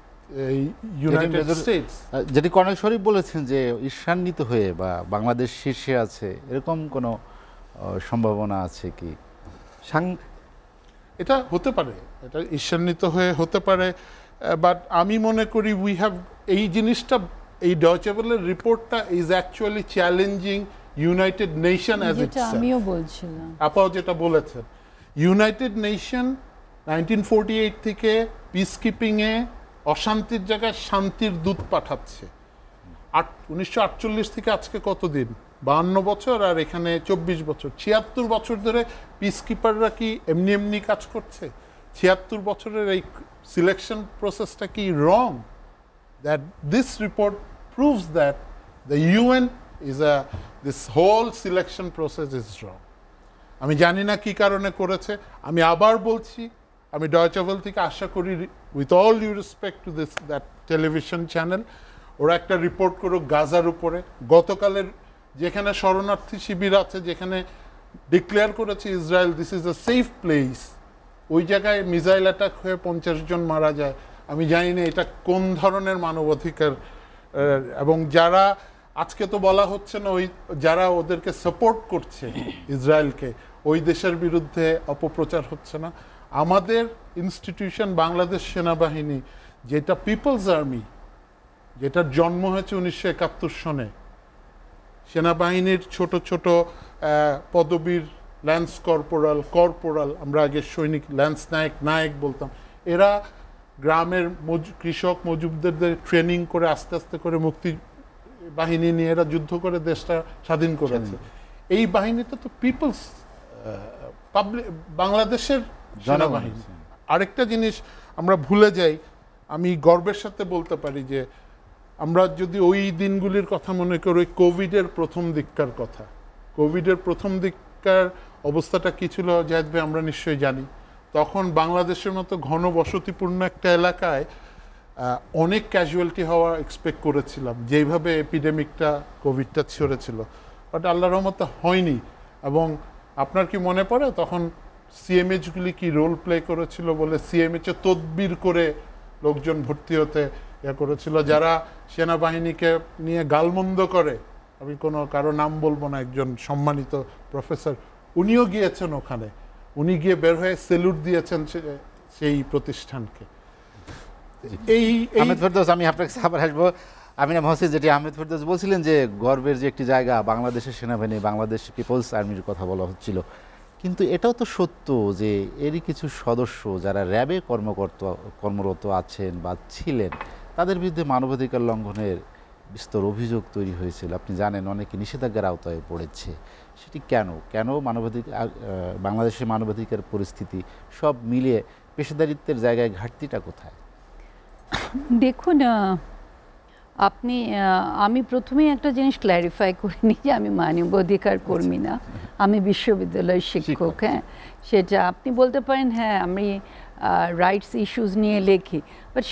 United States. যেটি কর্নেল শরীফ বলেছেন যে ঈর্ষান্বিত হয়ে বা বাংলাদেশ শীর্ষে আছে, এরকম কোনো সম্ভাবনা আছে কি? এটা হতে পারে, এটা ঈর্ষান্বিত হয়ে হতে পারে, বাট আমি মনে করি উই হ্যাভ এই জিনিসটা, এই ডয়চে ওয়েলের রিপোর্টটা is actually challenging United nation as itself. আমিও বলছিলাম, আপাও যেটা বলেছেন, ইউনাইটেড নেশন 1948 থেকে পিস কিপিংয়ে অশান্তির জায়গায় শান্তির দূত পাঠাচ্ছে। 1948 থেকে আজকে কতদিন? 52 বছর, আর এখানে 24 বছর। 76 বছর ধরে পিস কিপাররা কি এমনি কাজ করছে? 76 বছরের এই সিলেকশন প্রসেসটা কি wrong? That this report proves that the UN is this whole selection process is wrong. আমি জানি না কি কারণে করেছে। আমি আবার বলছি, আমি ডয়চে ওয়েল থেকে আশা করি, with all due respect to that television channel, ওরা একটা রিপোর্ট করুক গাজার উপরে। গতকালের যেখানে শরণার্থী শিবির আছে, যেখানে ডিক্লেয়ার করেছে Israel this is a safe place, ওই জায়গায় মিসাইল অ্যাটাক হয়ে 50 জন মারা যায়। আমি জানি না এটা কোন ধরনের মানবাধিকার। এবং যারা আজকে তো বলা হচ্ছে না, ওই যারা ওদেরকে সাপোর্ট করছে ইসরায়েলকে, ওই দেশের বিরুদ্ধে অপপ্রচার হচ্ছে না। আমাদের ইনস্টিটিউশন বাংলাদেশ সেনাবাহিনী, যেটা পিপলস আর্মি, যেটার জন্ম হয়েছে 1971 সনে, সেনাবাহিনীর ছোট ছোট পদবীর ল্যান্স কর্পোরাল, আমরা আগে সৈনিক, ল্যান্স নায়ক বলতাম, এরা গ্রামের কৃষক মজুমদারদের ট্রেনিং করে আস্তে আস্তে করে মুক্তি বাহিনী নিয়ে এরা যুদ্ধ করে দেশটা স্বাধীন করেছে। এই বাহিনীটা তো পিপলস পাবলিক, বাংলাদেশের সেনাবাহিনী। আরেকটা জিনিস আমরা ভুলে যাই, আমি গর্বের সাথে বলতে পারি যে আমরা যদি ওই দিনগুলির কথা মনে করি, ওই কোভিডের প্রথম দিককার অবস্থাটা কী ছিল জাহিদ ভাই, আমরা নিশ্চয়ই জানি। তখন বাংলাদেশের মতো ঘনবসতিপূর্ণ একটা এলাকায় অনেক ক্যাজুয়ালিটি হওয়া এক্সপেক্ট করেছিলাম যেইভাবে এপিডেমিকটা কোভিডটা ছড়েছিল, বাট আল্লাহর রহমতে হয়নি। এবং আপনার কি মনে পড়ে তখন সিএমএইচগুলি কি রোল প্লে করেছিল বলে সিএমএইচে তদবির করে লোকজন ভর্তি হতে করেছিল, যারা সেনাবাহিনীকে নিয়ে গালমন্দ করে, আমি কোনো কারো নাম বলবো না, একজন সম্মানিত প্রফেসর উনিও গিয়েছেন ওখানে, উনি গিয়ে বের হয়ে সেলুট দিয়েছেন সেই প্রতিষ্ঠানকে। এই আহমেদ ফেরদৌস, আমি আপনার কাছে আবার আসবো। আমিনা মহসিন, যেটি আহমেদ ফেরদৌস বলছিলেন যে গর্বের যে একটি জায়গা বাংলাদেশের সেনাবাহিনী, বাংলাদেশ পিপলস আর্মির কথা বলা হচ্ছিল, কিন্তু এটাও তো সত্য যে এরই কিছু সদস্য যারা র্যাবে কর্মরত আছেন বা ছিলেন, তাদের বিরুদ্ধে মানবাধিকার লঙ্ঘনের বিস্তর অভিযোগ তৈরি হয়েছিল। আপনি জানেন অনেকে নিষেধাজ্ঞার আওতায় পড়েছে। সেটি কেন বাংলাদেশের মানবাধিকার পরিস্থিতি সব মিলিয়ে পেশাদারিত্বের জায়গায় ঘাটতিটা কোথায়? দেখুন, আমি প্রথমেই একটা জিনিস ক্ল্যারিফাই করে নিই যে আমি মানবাধিকার কর্মী না, আমি বিশ্ববিদ্যালয়ের শিক্ষক। হ্যাঁ, সেটা আপনি বলতে পারেন, হ্যাঁ আমি রাইটস ইস্যুস নিয়ে লেখি, বাট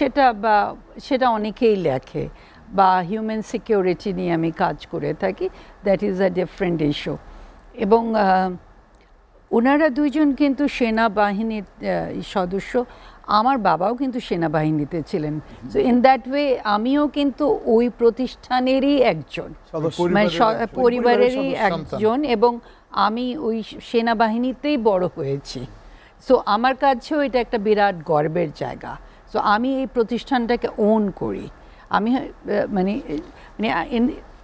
সেটা অনেকেই লেখে, বা হিউম্যান সিকিউরিটি নিয়ে আমি কাজ করে থাকি, that is a different issue. এবং ওনারা দুইজন কিন্তু সেনাবাহিনীর সদস্য, আমার বাবাও কিন্তু সেনাবাহিনীতে ছিলেন। সো ইন দ্যাট ওয়ে আমিও কিন্তু ওই প্রতিষ্ঠানেরই একজন, মানে পরিবারেরই একজন, এবং আমি ওই সেনাবাহিনীতেই বড় হয়েছি। সো আমার কাছেও এটা একটা বিরাট গর্বের জায়গা। সো আমি এই প্রতিষ্ঠানটাকে ওন করি। আমি মানে মানে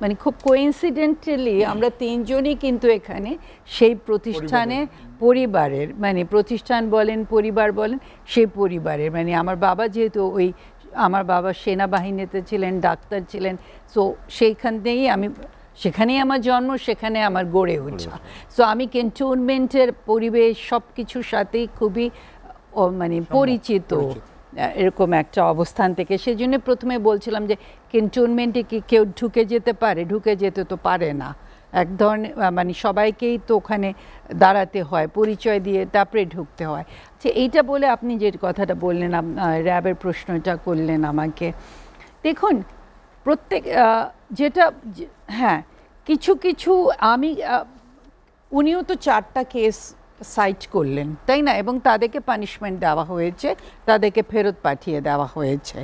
মানে খুব কোইন্সিডেন্টালি আমরা তিনজনই কিন্তু এখানে সেই প্রতিষ্ঠানে পরিবারের, মানে প্রতিষ্ঠান বলেন পরিবার বলেন, সেই পরিবারের, মানে আমার বাবা যেহেতু আমার বাবা সেনাবাহিনীতে ছিলেন, ডাক্তার ছিলেন, সো সেখানেই আমার জন্ম, সেখানে আমার গড়ে ওঠা। সো আমি ক্যান্টনমেন্টের পরিবেশ সব কিছুর সাথেই খুবই মানে পরিচিত এরকম একটা অবস্থান থেকে। সেই জন্য প্রথমে বলছিলাম যে ক্যান্টনমেন্টে কি কেউ ঢুকে যেতে পারে? ঢুকে যেতে তো পারে না। এক ধরনের মানে সবাইকেই তো ওখানে দাঁড়াতে হয়, পরিচয় দিয়ে তারপরে ঢুকতে হয়। আচ্ছা, এইটা বলে আপনি যে কথাটা বললেন, র্যাবের প্রশ্নটা করলেন আমাকে, দেখুন প্রত্যেক হ্যাঁ কিছু উনিও তো 4টা কেস সাইট করলেন, তাই না? এবং তাদেরকে পানিশমেন্ট দেওয়া হয়েছে, তাদেরকে ফেরত পাঠিয়ে দেওয়া হয়েছে।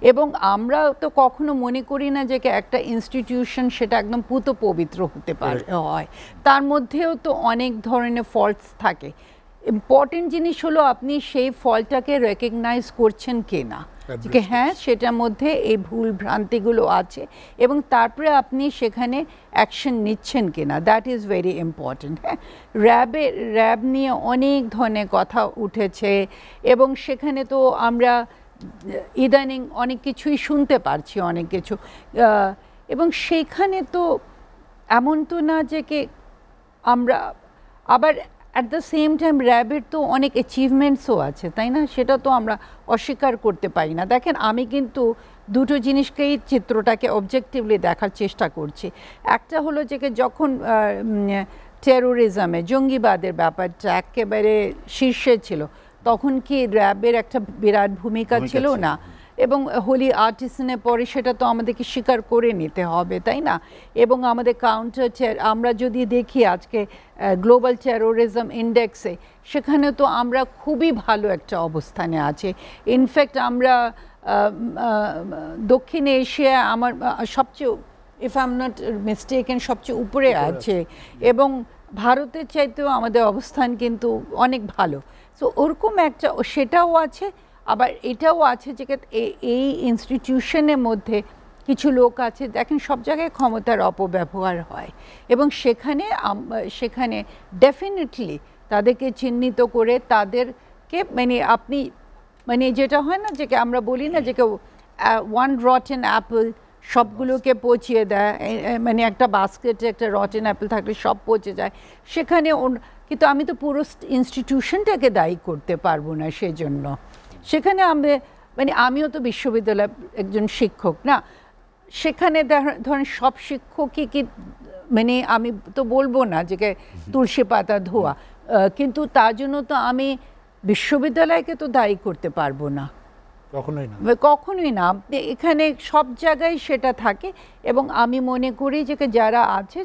এবং আমরা তো কখনো মনে করি না যে একটা ইনস্টিটিউশন সেটা একদম পুত পবিত্র হতে পারে, হয় তার মধ্যেও তো অনেক ধরনের ফল্টস থাকে। ইম্পর্টেন্ট জিনিস হলো আপনি সেই ফলটাকে রেকগনাইজ করছেন কিনা, যে হ্যাঁ সেটার মধ্যে এই ভুল ভ্রান্তিগুলো আছে, এবং তারপরে আপনি সেখানে অ্যাকশন নিচ্ছেন কিনা, দ্যাট ইজ ভেরি ইম্পর্টেন্ট। হ্যাঁ, র্যাব নিয়ে অনেক ধরনের কথা উঠেছে, এবং সেখানে তো আমরা ইদানিং অনেক কিছুই শুনতে পারছি, অনেক কিছু, এবং সেইখানে তো এমন তো না যে আমরা আবার অ্যাট দ্য সেম টাইম র্যাবের তো অনেক অ্যাচিভমেন্টসও আছে, তাই না? সেটা তো আমরা অস্বীকার করতে পারি না। দেখেন, আমি কিন্তু দুটো জিনিসকেই চিত্রটাকে অবজেক্টিভলি দেখার চেষ্টা করছি। একটা হলো যে যখন টেরোরিজমে, জঙ্গিবাদের ব্যাপারটা একেবারে শীর্ষে ছিল, তখন কি র্যাবের একটা বিরাট ভূমিকা ছিল না? এবং হোলি আর্টিসানের পরে সেটা তো আমাদেরকে স্বীকার করে নিতে হবে, তাই না? এবং আমাদের আমরা যদি দেখি আজকে গ্লোবাল টেরোরিজম ইন্ডেক্সে, সেখানে তো আমরা খুবই ভালো একটা অবস্থানে আছি। ইনফ্যাক্ট আমরা দক্ষিণ এশিয়া আমার সবচেয়ে, if I am not mistaken, সবচেয়ে উপরে আছে, এবং ভারতের চাইতেও আমাদের অবস্থান কিন্তু অনেক ভালো। সো ওরকম একটা সেটাও আছে। আবার এটাও আছে যে এই ইনস্টিটিউশনের মধ্যে কিছু লোক আছে, দেখেন সব জায়গায় ক্ষমতার অপব্যবহার হয়, এবং সেখানে ডেফিনেটলি তাদেরকে চিহ্নিত করে তাদেরকে মানে যেটা হয় না, যে আমরা বলি না যে কেউ ওয়ান রটেন অ্যাপল সবগুলোকে পচিয়ে দেয়, মানে একটা বাস্কেটে একটা রটেন অ্যাপল থাকলে সব পচে যায়, সেখানে কিন্তু আমি তো পুরো ইনস্টিটিউশনটাকে দায়ী করতে পারবো না। সেই জন্য সেখানে আমিও তো বিশ্ববিদ্যালয়ের একজন শিক্ষক না, সেখানে ধরেন সব শিক্ষকই কি মানে আমি তো বলবো না যে তুলসী পাতা ধোয়া, কিন্তু তার জন্য তো আমি বিশ্ববিদ্যালয়কে তো দায়ী করতে পারবো না। কখনোই না। কখনোই না। এখানে সব জায়গায় সেটা থাকে এবং আমি মনে করি যে যারা আছে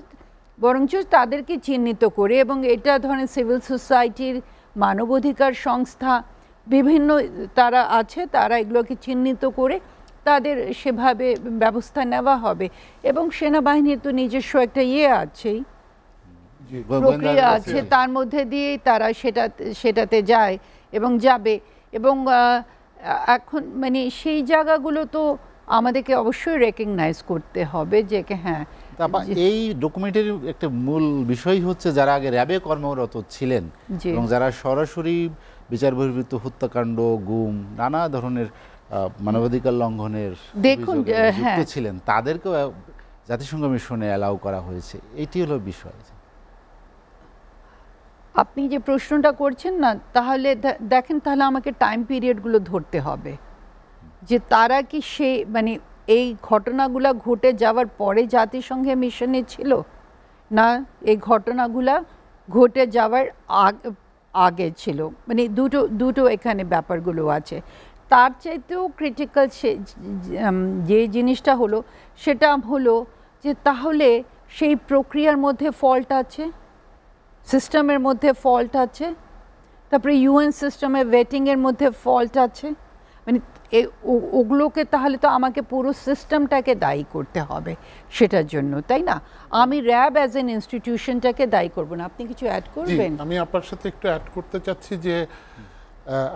বরঞ্চ তাদেরকে চিহ্নিত করে, এবং এটা ধরেন সিভিল সোসাইটির, মানবাধিকার সংস্থা বিভিন্ন তারা আছে, তারা এগুলোকে চিহ্নিত করে তাদের সেভাবে ব্যবস্থা নেওয়া হবে। এবং সেনাবাহিনীর তো নিজস্ব একটা আছেই, প্রক্রিয়া আছে, তার মধ্যে দিয়েই তারা সেটাতে যায় এবং যাবে। এবং এখন মানে সেই জায়গাগুলো তো আমাদেরকে অবশ্যই রেকগনাইজ করতে হবে যে হ্যাঁ। এই ডকুমেন্টের একটা মূল বিষয় হচ্ছে যারা আগে র্যাবে কর্মরত ছিলেন এবং যারা সরাসরি বিচার বহির্ভূত হত্যাকাণ্ড, গুম, নানা ধরনের মানবাধিকার লঙ্ঘনের যুক্ত ছিলেন, তাদেরকেও জাতিসংঘ মিশনে অ্যালাউ করা হয়েছে। এটি হলো বিষয়। আপনি যে প্রশ্নটা করছেন না, তাহলে দেখেন, তাহলে আমাকে টাইম পিরিয়ডগুলো ধরতে হবে যে তারা কি সে মানে এই ঘটনাগুলো ঘটে যাওয়ার পরে জাতিসংঘে মিশনে ছিল, না এই ঘটনাগুলো ঘটে যাওয়ার আগে ছিল। মানে দুটো এখানে ব্যাপারগুলো আছে। তার চাইতেও ক্রিটিক্যাল যে জিনিসটা হলো সেটা হলো যে তাহলে সেই প্রক্রিয়ার মধ্যে ফল্ট আছে, সিস্টেমের মধ্যে ফল্ট আছে, তারপরে ইউএন সিস্টেমে ওয়েটিংয়ের মধ্যে ফল্ট আছে। মানে ওগুলোকে তাহলে তো আমাকে পুরো সিস্টেমটাকে দায়ী করতে হবে সেটার জন্য, তাই না? আমি র্যাব অ্যাজ এন ইনস্টিটিউশনটাকে দায়ী করব না। আপনি কিছু অ্যাড করবেন? আমি আপনার সাথে একটু অ্যাড করতে চাচ্ছি যে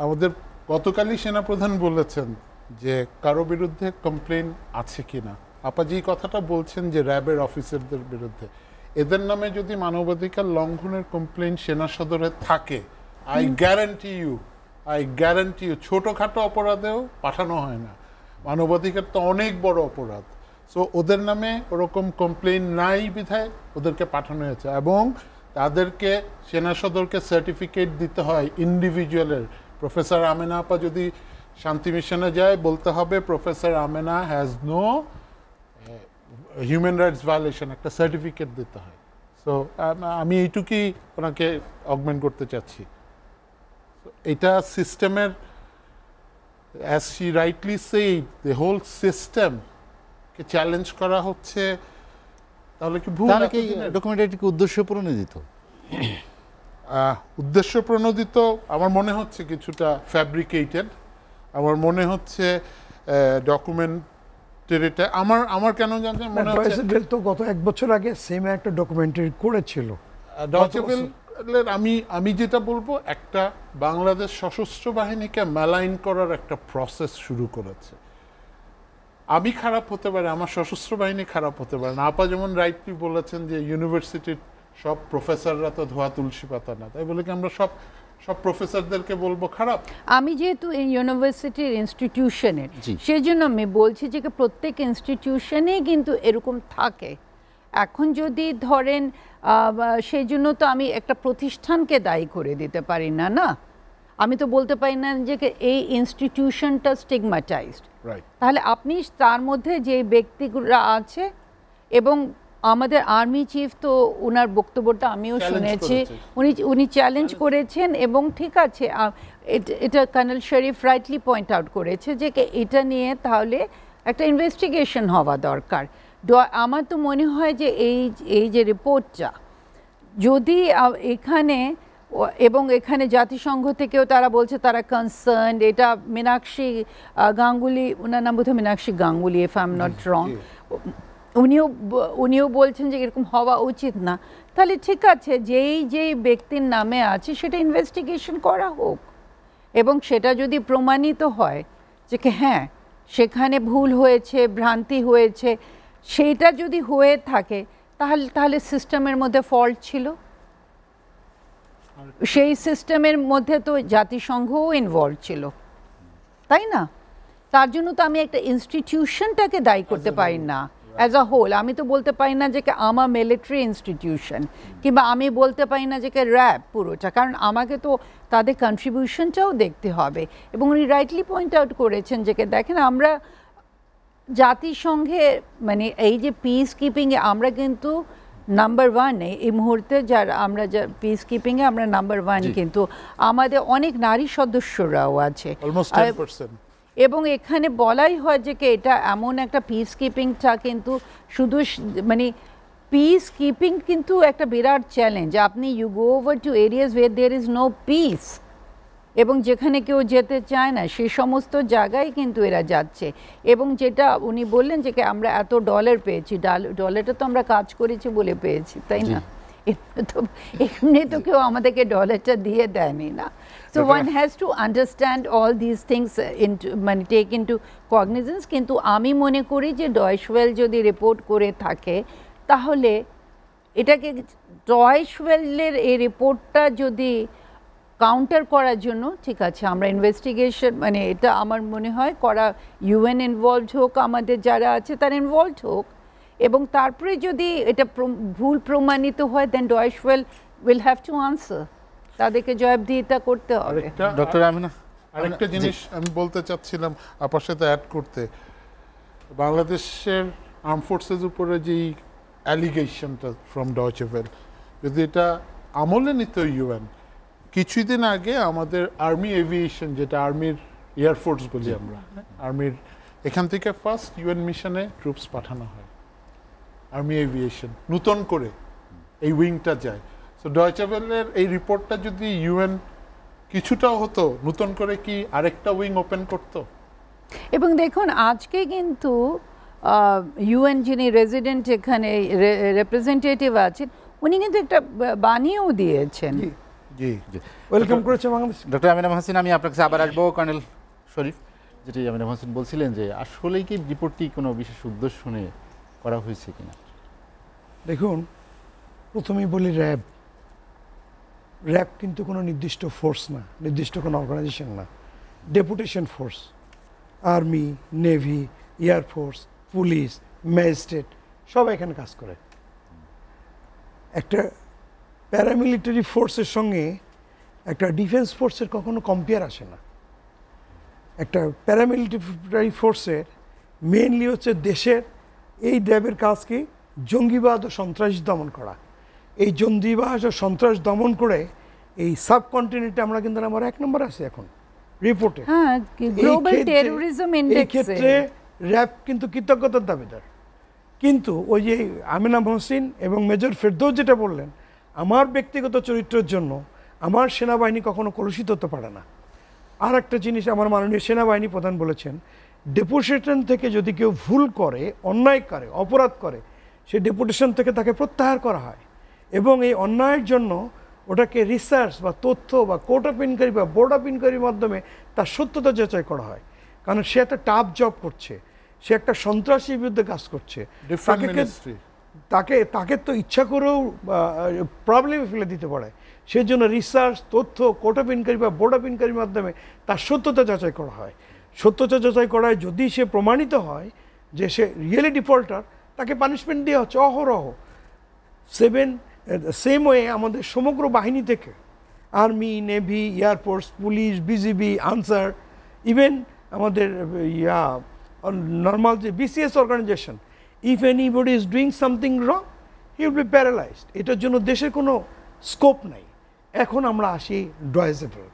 আমাদের গতকালই সেনাপ্রধান বলেছেন যে কারো বিরুদ্ধে কমপ্লেন আছে কিনা। আপা যে কথাটা বলছেন যে র্যাবের অফিসারদের বিরুদ্ধে, এদের নামে যদি মানবাধিকার লঙ্ঘনের কমপ্লেন সেনা সদরে থাকে, আই গ্যারান্টি ইউ ছোটোখাটো অপরাধেও পাঠানো হয় না। মানবাধিকার তো অনেক বড় অপরাধ। সো ওদের নামে ওরকম কমপ্লেন নাই বিধায় ওদেরকে পাঠানো হয়েছে, এবং তাদেরকে সেনা সদরকে সার্টিফিকেট দিতে হয় ইন্ডিভিজুয়ালের। প্রফেসর আমেনা আপা যদি শান্তি মিশনে যায়, বলতে হবে professor Amena has no human rights violation, একটা সার্টিফিকেট দিতে হয়। সো আমি এইটুকুই ওনাকে অগমেন্ট করতে চাচ্ছি। এটা সিস্টেমের, as she rightly said, the whole সিস্টেমকে চ্যালেঞ্জ করা হচ্ছে। তাহলে কি ভুল? তাহলে কি ডকুমেন্টটি উদ্দেশ্য প্রণোদিত? উদ্দেশ্য প্রণোদিত আমার মনে হচ্ছে কিছুটা ফ্যাব্রিকেটেড। আমার মনে হচ্ছে ডকুমেন্টারিটা আমার কেন জানতে মনে হচ্ছে তো গত 1 বছর আগে সেম একটা ডকুমেন্টারি করেছিল ডয়চে ভেলের। আমি যেটা বলবো, একটা বাংলাদেশ সশস্ত্র বাহিনীকে ম্যালাইন করার একটা প্রসেস শুরু করেছে। আমি খারাপ হতে পারে, আমার সশস্ত্র বাহিনী খারাপ হতে পারে না। আপা যেমন রাইটলি বলেছেন যে ইউনিভার্সিটির সব প্রফেসররা তো ধোয়া তুলসী পাতা না, তাই বলে কি আমরা সব প্রফেসরদেরকে বলবো খারাপ? আমি যেহেতু এই ইউনিভার্সিটির ইনস্টিটিউশনের, সেই জন্য আমি বলছি যে প্রত্যেক ইনস্টিটিউশনেই কিন্তু এরকম থাকে। এখন যদি ধরেন সেই জন্য তো আমি একটা প্রতিষ্ঠানকে দায়ী করে দিতে পারি না। না, আমি তো বলতে পারি না যে এই ইনস্টিটিউশনটা স্টিগমাটাইজড। তাহলে আপনি তার মধ্যে যে ব্যক্তিগুলো আছে, এবং আমাদের আর্মি চিফ তো ওনার বক্তব্যটা আমিও শুনেছি, উনি চ্যালেঞ্জ করেছেন। এবং ঠিক আছে, এটা কর্নেল শরীফ রাইটলি পয়েন্ট আউট করেছে যে এটা নিয়ে তাহলে একটা ইনভেস্টিগেশন হওয়া দরকার। আমার তো মনে হয় যে এই যে রিপোর্টটা যদি এখানে, এবং এখানে জাতিসংঘ থেকেও তারা বলছে তারা কনসার্ন, এটা মীনাক্ষী গাঙ্গুলি, ওনার নাম বোধহয় Meenakshi Ganguly, if I am not wrong, উনিও বলছেন যে এরকম হওয়া উচিত না। তাহলে ঠিক আছে, যেই ব্যক্তির নামে আছে সেটা ইনভেস্টিগেশন করা হোক, এবং সেটা যদি প্রমাণিত হয় যে হ্যাঁ সেখানে ভুল হয়েছে, ভ্রান্তি হয়েছে, সেইটা যদি হয়ে থাকে তাহলে সিস্টেমের মধ্যে ফল্ট ছিল। সেই সিস্টেমের মধ্যে তো জাতিসংঘও ইনভলভ ছিল, তাই না? তার জন্য তো আমি একটা ইনস্টিটিউশনটাকে দায়ী করতে পারি না অ্যাজ আ হোল। আমি তো বলতে পারি না যে আমার মিলিটারি ইনস্টিটিউশন, কিংবা আমি বলতে পারি না যে র্যাব পুরোটা, কারণ আমাকে তো তাদের কন্ট্রিবিউশনটাও দেখতে হবে। এবং উনি রাইটলি পয়েন্ট আউট করেছেন যে দেখেন, আমরা জাতিসংঘে মানে এই যে পিস কিপিংয়ে আমরা কিন্তু নাম্বার 1 এই মুহূর্তে, আমরা পিস কিপিংয়ে আমরা নাম্বার 1, কিন্তু আমাদের অনেক নারী সদস্যরাও আছে। এবং এখানে বলাই হয় যে কি এটা এমন একটা পিস কিপিংটা কিন্তু শুধু মানে পিস কিপিং কিন্তু একটা বিরাট চ্যালেঞ্জ। আপনি you go over to areas where there is no peace, এবং যেখানে কেউ যেতে চায় না সেই সমস্ত জায়গায় কিন্তু এরা যাচ্ছে। এবং যেটা উনি বললেন যে আমরা এত ডলার পেয়েছি, ডলারটা তো আমরা কাজ করেছি বলে পেয়েছি, তাই না? এমনি তো কেউ আমাদেরকে ডলারটা দিয়ে দেয়নি না। So one has to understand all this things মানে টেক ইনটু কগনিজেন্স। কিন্তু আমি মনে করি যে ডয়েশ ওয়েল যদি রিপোর্ট করে থাকে তাহলে এটাকে ডয়েশ ওয়েলের এই রিপোর্টটা যদি কাউন্টার করার জন্য ঠিক আছে আমরা ইনভেস্টিগেশন মানে এটা আমার মনে হয় করা, ইউএন ইনভলভড হোক, আমাদের যারা আছে তারা ইনভলভড হোক, এবং তারপরে যদি এটা ভুল প্রমাণিত হয় then Deutsche Welle will have to answer, তাদেরকে জবাবদিহিতা করতে হবে। ডক্টর আমিনা, আরেকটা জিনিস আমি বলতে চাচ্ছিলাম আপনার সাথে অ্যাড করতে, বাংলাদেশের আর্ম ফোর্সেস উপরে যেই অ্যালিগেশনটা ফ্রম ডয়েচে ওয়েল, যদি এটা আমলে নিত ইউএন, কিছুদিন আগে আমাদের আর্মি এভিয়েশন, যেটা আর্মির এয়ারফোর্স বলি আমরা, আর্মির এখান থেকে ফার্স্ট ইউএন মিশনে ট্রুপস পাঠানো হয়, আর্মি এভিয়েশন নূতন করে এই উইংটা যায়। সো ডয়েচে ওয়েলের এই রিপোর্টটা যদি ইউএন কিছুটাও হতো নূতন করে, কি আরেকটা উইং ওপেন করতো? এবং দেখুন আজকে কিন্তু ইউএন যিনি রেজিডেন্ট এখানে রেপ্রেজেন্টেটিভ আছেন উনি কিন্তু একটা বানিয়েও দিয়েছেন। জি ওয়েলকাম করেছে বাংলাদেশ। ডক্টর আমিনা মহসিন, আমি আপনার কাছে আবার আসবো। কর্নেল শরীফ, যেটি আমিনা মহসিন বলছিলেন যে আসলেই কি রিপোর্টটি কোনো বিশেষ উদ্দেশ্য নিয়ে করা হয়েছে কিনা? দেখুন, প্রথমেই বলি র্যাব কিন্তু কোনো নির্দিষ্ট ফোর্স না, নির্দিষ্ট কোনো অর্গানাইজেশন না, deputation force. Army, navy, air force, police, magistrate সব এখানে কাজ করে। একটা প্যারামিলিটারি ফোর্সের সঙ্গে একটা ডিফেন্স ফোর্সের কখনো কম্পেয়ার আসে না। একটা প্যারামিলিটারি ফোর্সের মেইনলি হচ্ছে দেশের এই র্যাবের কাজ কি, জঙ্গিবাদ ও সন্ত্রাস দমন করা। এই জঙ্গিবাদ ও সন্ত্রাস দমন করে এই সাবকন্টিনেন্টে আমরা কিন্তু আমার 1 নম্বর আছে এখন রিপোর্টে। হ্যাঁ, গ্লোবাল টেররিজম ইনডেক্সে। এই ক্ষেত্রে র্যাব কিন্তু কৃতজ্ঞতার দাবিদার। কিন্তু ওই যে আমিনা মহসিন এবং মেজর ফেরদৌস যেটা বললেন, আমার ব্যক্তিগত চরিত্রের জন্য আমার সেনাবাহিনী কখনো কলুষিত হতে পারে না। আর একটা জিনিস আমার মাননীয় সেনাবাহিনী প্রধান বলেছেন, ডেপুটেশন থেকে যদি কেউ ভুল করে, অন্যায় করে, অপরাধ করে, সেই ডেপুটেশন থেকে তাকে প্রত্যাহার করা হয় এবং এই অন্যায়ের জন্য ওটাকে রিসার্চ বা তথ্য বা কোর্ট অফ ইনকোয়ারি বা বোর্ড অফ ইনকোয়ারির মাধ্যমে তার সত্যতা যাচাই করা হয়। কারণ সে একটা টাফ জব করছে, সে একটা সন্ত্রাসীর বিরুদ্ধে কাজ করছে, তাকে তো ইচ্ছা করেও প্রবলেমে ফেলে দিতে পারে। সেই জন্য রিসার্চ, তথ্য, কোর্ট অফ ইনকোয়ারি বা বোর্ড অফ ইনকোয়ারির মাধ্যমে তার সত্যতা যাচাই করা হয়। সত্যতা যাচাই করায় যদি সে প্রমাণিত হয় যে সে রিয়েলি ডিফল্টার, তাকে পানিশমেন্ট দেওয়া হচ্ছে অহরহ। সেম ওয়ে আমাদের সমগ্র বাহিনী থেকে army, navy, air force, police, BGB, Ansar, even আমাদের নর্মাল যে BCS organisation, if anybody is doing something wrong he will be paralysed. এটার জন্য দেশের কোনো স্কোপ নাই। এখন আমরা আসি ডয়েচে ওয়েল।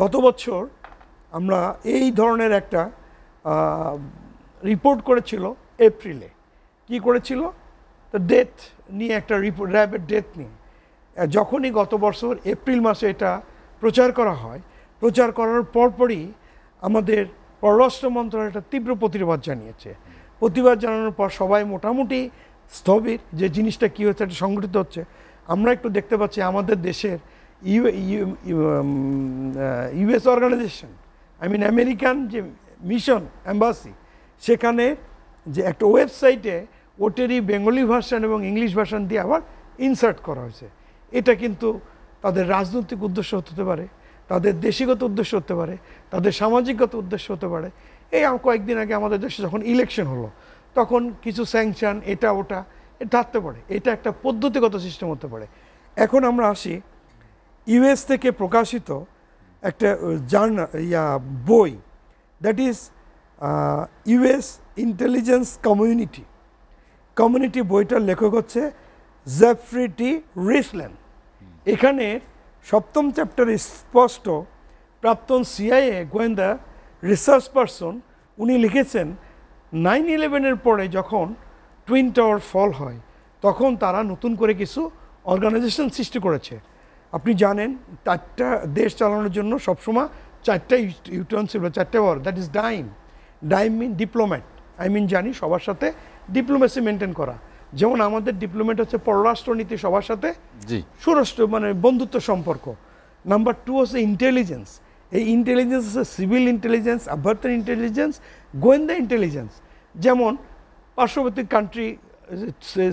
গত বছর আমরা এই ধরনের একটা রিপোর্ট করেছিল এপ্রিলে। কি করেছিল? তো ডেথ নিয়ে একটা রিপোর্ট, র্যাবের ডেথ নিয়ে। যখনই গত বছর এপ্রিল মাসে এটা প্রচার করা হয়, প্রচার করার পরপরই আমাদের পররাষ্ট্র মন্ত্রণালয় একটা তীব্র প্রতিবাদ জানিয়েছে। প্রতিবাদ জানানোর পর সবাই মোটামুটি স্থবির যে জিনিসটা কী হচ্ছে, এটা সংগঠিত হচ্ছে। আমরা একটু দেখতে পাচ্ছি আমাদের দেশের ইউএস অর্গানাইজেশন, আমেরিকান যে মিশন অ্যাম্বাসি, সেখানে যে একটা ওয়েবসাইটে ওটেরই বেঙ্গলি ভার্সন এবং ইংলিশ ভার্সন দিয়ে আবার ইনসার্ট করা হয়েছে। এটা কিন্তু তাদের রাজনৈতিক উদ্দেশ্য হতে পারে, তাদের দেশিগত উদ্দেশ্য হতে পারে, তাদের সামাজিকগত উদ্দেশ্য হতে পারে। এই কয়েকদিন আগে আমাদের দেশে যখন ইলেকশন হলো তখন কিছু স্যাংশন, এটা ওটা থাকতে পারে। এটা একটা পদ্ধতিগত সিস্টেম হতে পারে। এখন আমরা আসি ইউএস থেকে প্রকাশিত একটা বই, that is US intelligence community. বইটার লেখক হচ্ছে জেফ্রি টি রিসল্যান্ড। এখানে 7ম চ্যাপ্টারে স্পষ্ট প্রাক্তন সিআইএ গোয়েন্দা রিসার্চ পারসন, উনি লিখেছেন 9/11-এর পরে যখন টুইন টাওয়ার ফল হয় তখন তারা নতুন করে কিছু অর্গানাইজেশন সৃষ্টি করেছে। আপনি জানেন 4টা দেশ চালানোর জন্য সবসময় 4টা ইউটার্ন ছিল, 4টে word, that is dime. Dime mean diplomat, I mean জানি সবার সাথে ডিপ্লোমেসি মেনটেন করা। যেমন আমাদের ডিপ্লোম্যাট হচ্ছে পররাষ্ট্রনীতি, সবার সাথে জি সুরাষ্ট্র মানে বন্ধুত্ব সম্পর্ক। নাম্বার 2 হচ্ছে ইন্টেলিজেন্স। এই ইন্টেলিজেন্স হচ্ছে সিভিল ইন্টেলিজেন্স, আভ্যন্তরীণ ইন্টেলিজেন্স, গোয়েন্দা ইন্টেলিজেন্স। যেমন পার্শ্ববর্তী কান্ট্রি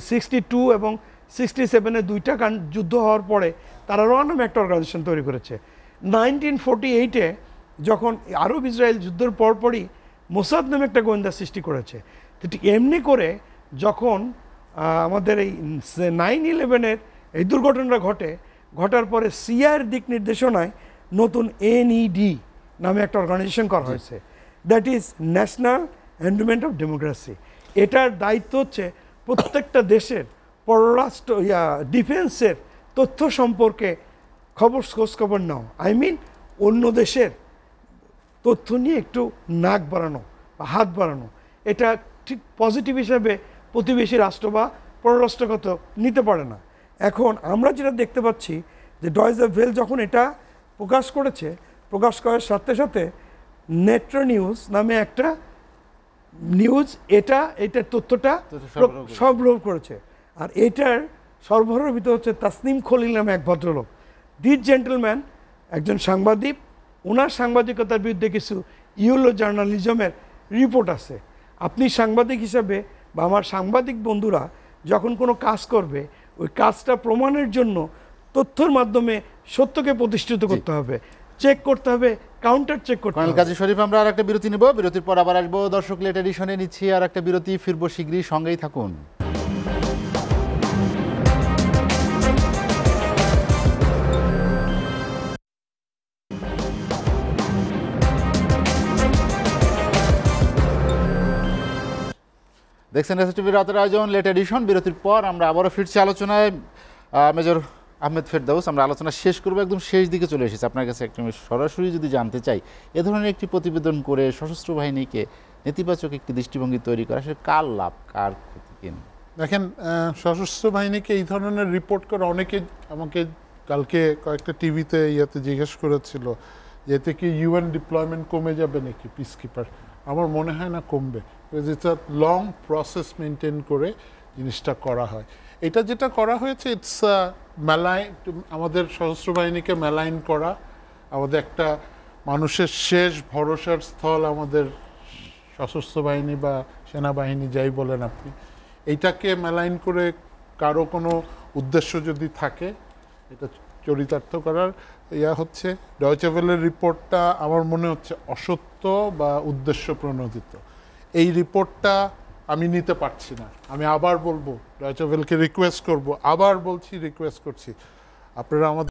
62 এবং 67-এ 2টা যুদ্ধ হওয়ার পরে তারা র নামে একটা অর্গানাইজেশন তৈরি করেছে। 1948-এ যখন আরব ইসরায়েল যুদ্ধের পরপরই মোসাদ নামে একটা গোয়েন্দা সৃষ্টি করেছে। তো ঠিক এমনি করে যখন আমাদের এই 9/11-এর এই দুর্ঘটনাটা ঘটার পরে সিআইয়ের দিক নির্দেশনায় নতুন NED নামে একটা অর্গানাইজেশন করা হয়েছে, that is national endowment of democracy. এটার দায়িত্ব হচ্ছে প্রত্যেকটা দেশের পররাষ্ট্র ডিফেন্সের তথ্য সম্পর্কে খোঁজখবর নাও, আই মিন অন্য দেশের তথ্য নিয়ে একটু নাক বাড়ানো বা হাত বাড়ানো। এটা ঠিক পজিটিভ হিসাবে প্রতিবেশী রাষ্ট্র বা পররাষ্ট্রগত নিতে পারে না। এখন আমরা যেটা দেখতে পাচ্ছি যে ডয়েচে ভেলে যখন এটা প্রকাশ করার সাথে সাথে নেট্রো নিউজ নামে একটা নিউজ এটার তথ্যটা সরবরাহ করেছে। আর এটার সরবরাহের ভিতরে হচ্ছে তাসনিম খলিল নামে এক ভদ্রলোক। দিস জেন্টলম্যান একজন সাংবাদিক, ওনার সাংবাদিকতার বিরুদ্ধে কিছু ইউলো জার্নালিজমের রিপোর্ট আছে। আপনি সাংবাদিক হিসাবে বা আমার সাংবাদিক বন্ধুরা যখন কোনো কাজ করবে, ওই কাজটা প্রমাণের জন্য তথ্যের মাধ্যমে সত্যকে প্রতিষ্ঠিত করতে হবে, চেক করতে হবে, কাউন্টার চেক করতে হবে। কাজী শরীফ, আমরা আর একটা বিরতি নিব, বিরতির পর আবার আসবো। দর্শক, লেট এডিশনে নিচ্ছি আর একটা বিরতি, ফিরবো শীঘ্রই, সঙ্গেই থাকুন। দেখছেন এসটিভি রাতের আয়োজন লেট এডিশন। বিরতির পর আমরা আবারও ফিরছি আলোচনায়। মেজর আহমেদ ফেরদাউস, আমরা আলোচনা শেষ করবো, একদম শেষ দিকে চলে এসেছি। আপনার কাছে একটু সরাসরি যদি জানতে চাই, এ ধরনের একটি প্রতিবেদন করে সশস্ত্র বাহিনীকে নেতিবাচক একটি দৃষ্টিভঙ্গি তৈরি করা আসলে কার লাভ, কার ক্ষতি কেন? দেখেন, সশস্ত্র বাহিনীকে এই ধরনের রিপোর্ট করে অনেকে আমাকে কালকে কয়েকটা টিভিতে জিজ্ঞেস করেছিল যে এতে কি UN ডিপ্লয়মেন্ট কমে যাবে নাকি, পিস কিপার। আমার মনে হয় না কমবে, it's a long process maintain করে জিনিসটা করা হয়। এটা যেটা করা হয়েছে, ইটস আমাদের সশস্ত্র বাহিনীকে মেলাইন করা। আমাদের একটা মানুষের শেষ ভরসার স্থল আমাদের সশস্ত্র বাহিনী বা সেনাবাহিনী, যাই বলেন আপনি, এইটাকে মেলাইন করে কারো কোনো উদ্দেশ্য যদি থাকে এটা চরিতার্থ করার হচ্ছে। ডয়েচে ভেলের রিপোর্টটা আমার মনে হচ্ছে অসত্য বা উদ্দেশ্য প্রণোদিত। এই রিপোর্টটা আমি নিতে পারছি না। আমি আবার বলবো, ডয়েচে ভেলকে রিকোয়েস্ট করবো, আবার বলছি, রিকোয়েস্ট করছি, আপনারা আমাদের